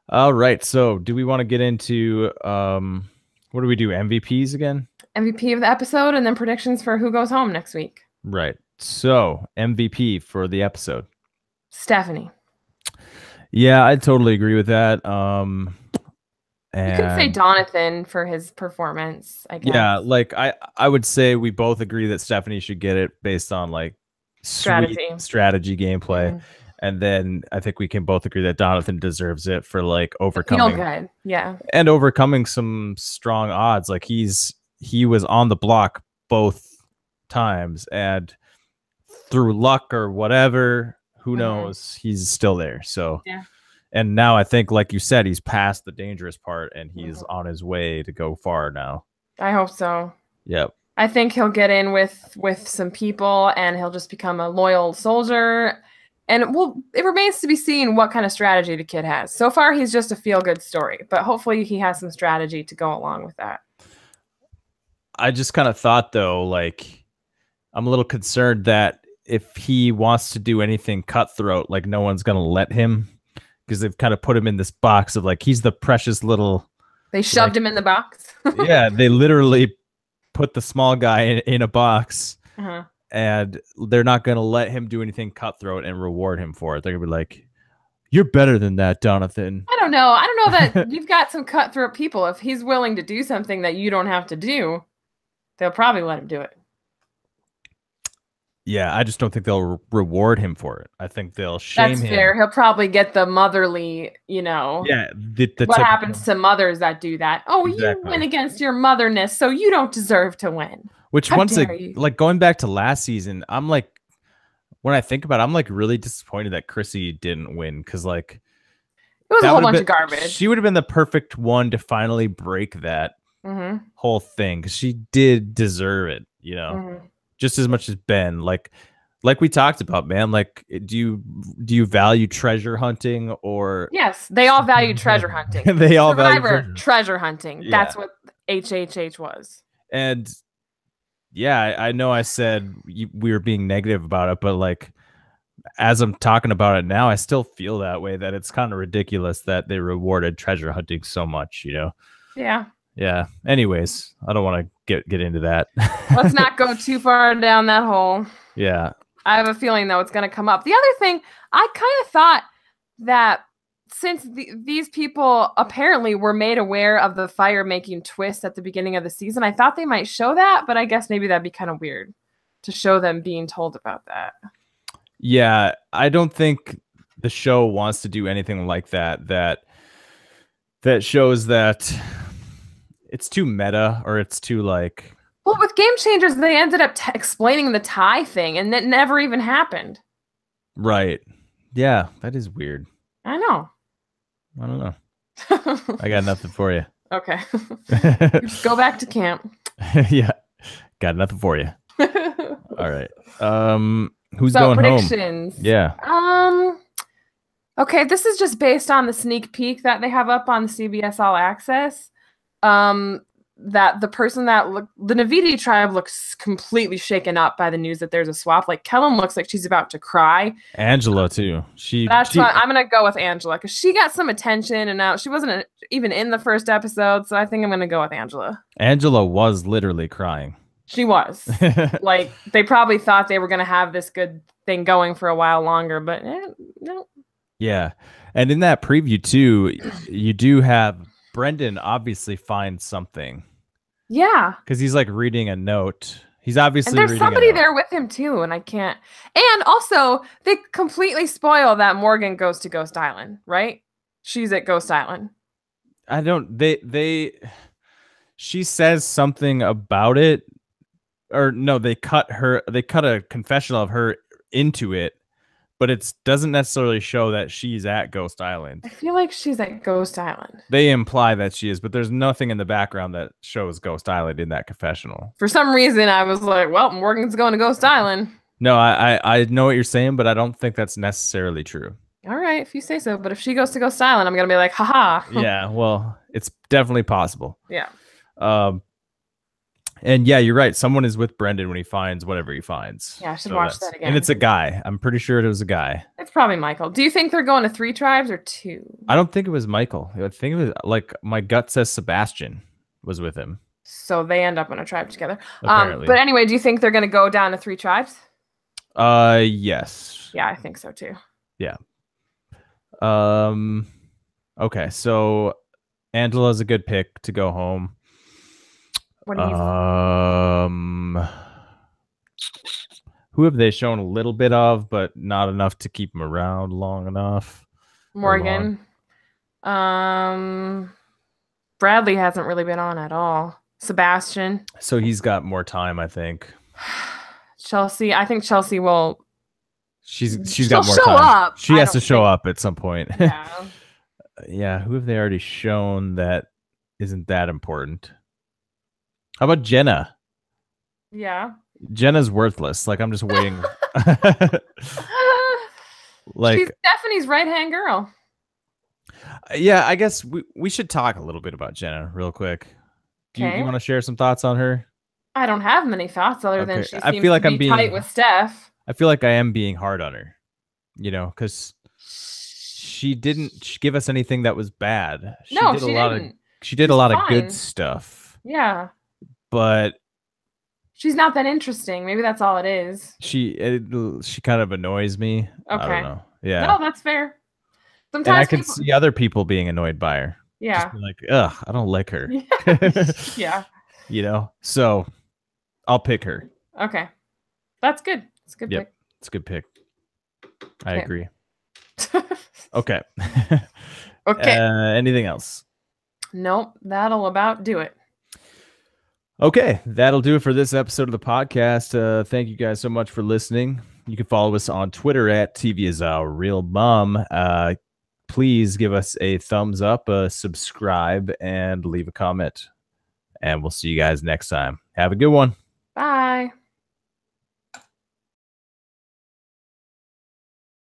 All right, so do we want to get into what do we do? MVPs again? MVP of the episode, and then predictions for who goes home next week. Right. So MVP for the episode. Stephanie. Yeah, I totally agree with that. You could say Donathan for his performance, I guess. Yeah, like I would say we both agree that Stephanie should get it based on like strategy gameplay. And then I think we can both agree that Donathan deserves it for like overcoming. Feel good. Yeah. And overcoming some strong odds. Like he was on the block both times, and through luck or whatever, who knows, he's still there. So and now I think, like you said, he's past the dangerous part and he's on his way to go far now. I hope so. Yep. I think he'll get in with some people and he'll just become a loyal soldier. And it remains to be seen what kind of strategy the kid has. So far, he's just a feel-good story, but hopefully he has some strategy to go along with that. I just kind of thought, though, like, I'm a little concerned that if he wants to do anything cutthroat, like, no one's going to let him, because they've kind of put him in this box of, like, he's the precious little... They shoved him in the box. Yeah, they literally put the small guy in a box, Uh-huh. and they're not going to let him do anything cutthroat and reward him for it. They're going to be like, you're better than that, Jonathan. I don't know. I don't know that you've got some cutthroat people. If he's willing to do something that you don't have to do, they'll probably let him do it. Yeah, I just don't think they'll reward him for it. I think they'll shame him. That's fair. He'll probably get the motherly, Yeah. What happens to mothers that do that? Oh, exactly. You went against your motherness, so you don't deserve to win. Which like going back to last season, I'm like, when I think about it, I'm like really disappointed that Chrissy didn't win, because like it was a whole bunch of garbage. She would have been the perfect one to finally break that whole thing, because she did deserve it, just as much as Ben. Like we talked about, man. Like, do you value treasure hunting or? Yes, they all value treasure hunting. They all value treasure hunting. Yeah. That's what HHH was. And yeah, I know I said we were being negative about it, but like, as I'm talking about it now, I still feel that way, that it's kind of ridiculous that they rewarded treasure hunting so much, Yeah. Yeah. Anyways, I don't want to get into that. Let's not go too far down that hole. Yeah. I have a feeling, though, it's going to come up. The other thing, I kind of thought that since these people apparently were made aware of the fire-making twist at the beginning of the season, I thought they might show that, but I guess maybe that'd be kind of weird to show them being told about that. Yeah, I don't think the show wants to do anything like that. That shows that it's too meta, or it's too like... Well, with Game Changers, they ended up explaining the tie thing, and that never even happened. Right. Yeah, that is weird. I know. I don't know. I got nothing for you. Okay. Just go back to camp. Yeah. Got nothing for you. All right. Who's going predictions. Home? Yeah. Okay, this is just based on the sneak peek that they have up on the CBS All Access. That the person the Navidi tribe looks completely shaken up by the news that there's a swap. Like, Kellen looks like she's about to cry. Angela too. That's why I'm gonna go with Angela, because she got some attention, and now she wasn't even in the first episode, so I think I'm gonna go with Angela. Angela was literally crying. She was. Like, they probably thought they were gonna have this good thing going for a while longer, but no. Yeah, and in that preview too, you do have Brendan obviously finds something. Yeah. Because he's like reading a note. He's obviously reading a note. And there's somebody there with him too, and I can't. And also, they completely spoil that Morgan goes to Ghost Island, right? She's at Ghost Island. I don't... She says something about it. Or no, they cut a confessional of her into it, but it doesn't necessarily show that she's at Ghost Island. I feel like she's at Ghost Island. They imply that she is, but there's nothing in the background that shows Ghost Island in that confessional. For some reason, I was like, well, Morgan's going to Ghost Island. No, I know what you're saying, but I don't think that's necessarily true. All right, if you say so. But if she goes to Ghost Island, I'm going to be like, haha. Yeah, well, it's definitely possible. Yeah. And yeah, you're right. Someone is with Brendan when he finds whatever he finds. Yeah, I should watch that again. And it's a guy. I'm pretty sure it was a guy. It's probably Michael. Do you think they're going to 3 tribes or 2? I don't think it was Michael. I think it was, like, my gut says Sebastian was with him. So they end up in a tribe together. But anyway, do you think they're going to go down to 3 tribes? Yes. Yeah, I think so too. Yeah. Okay, so Angela's a good pick to go home. What do you think? Who have they shown a little bit of, but not enough to keep him around long enough? Morgan. Bradley hasn't really been on at all. Sebastian. So he's got more time, I think. Chelsea. I think Chelsea will. She's got more time. Up. She has to show up at some point. Yeah. Yeah. Who have they already shown that isn't that important? How about Jenna? Yeah. Jenna's worthless. Like, I'm just waiting. Like, she's Stephanie's right-hand girl. yeah, I guess we should talk a little bit about Jenna real quick. Do you Okay. want to share some thoughts on her? I don't have many thoughts other than Okay, she I seems feel to like I'm be tight with Steph. I feel like I am being hard on her, because she didn't give us anything that was bad. No, she didn't. She did a She's lot of good fine. stuff, Yeah. but She's not that interesting. Maybe that's all it is. she kind of annoys me. I don't Okay. know. Yeah. No, that's fair. And I Sometimes can people. see other people being annoyed by her. Just Yeah. be like, ugh, I don't like her. Yeah. You know? So I'll pick her. Okay. That's good. It's a good Yep. pick. It's a good pick. I Okay. agree. Okay. Okay. Anything else? Nope. That'll about do it. Okay, that'll do it for this episode of the podcast. Thank you guys so much for listening. You can follow us on Twitter at TV is a real mom. Please give us a thumbs up, subscribe, and leave a comment. And we'll see you guys next time. Have a good one. Bye.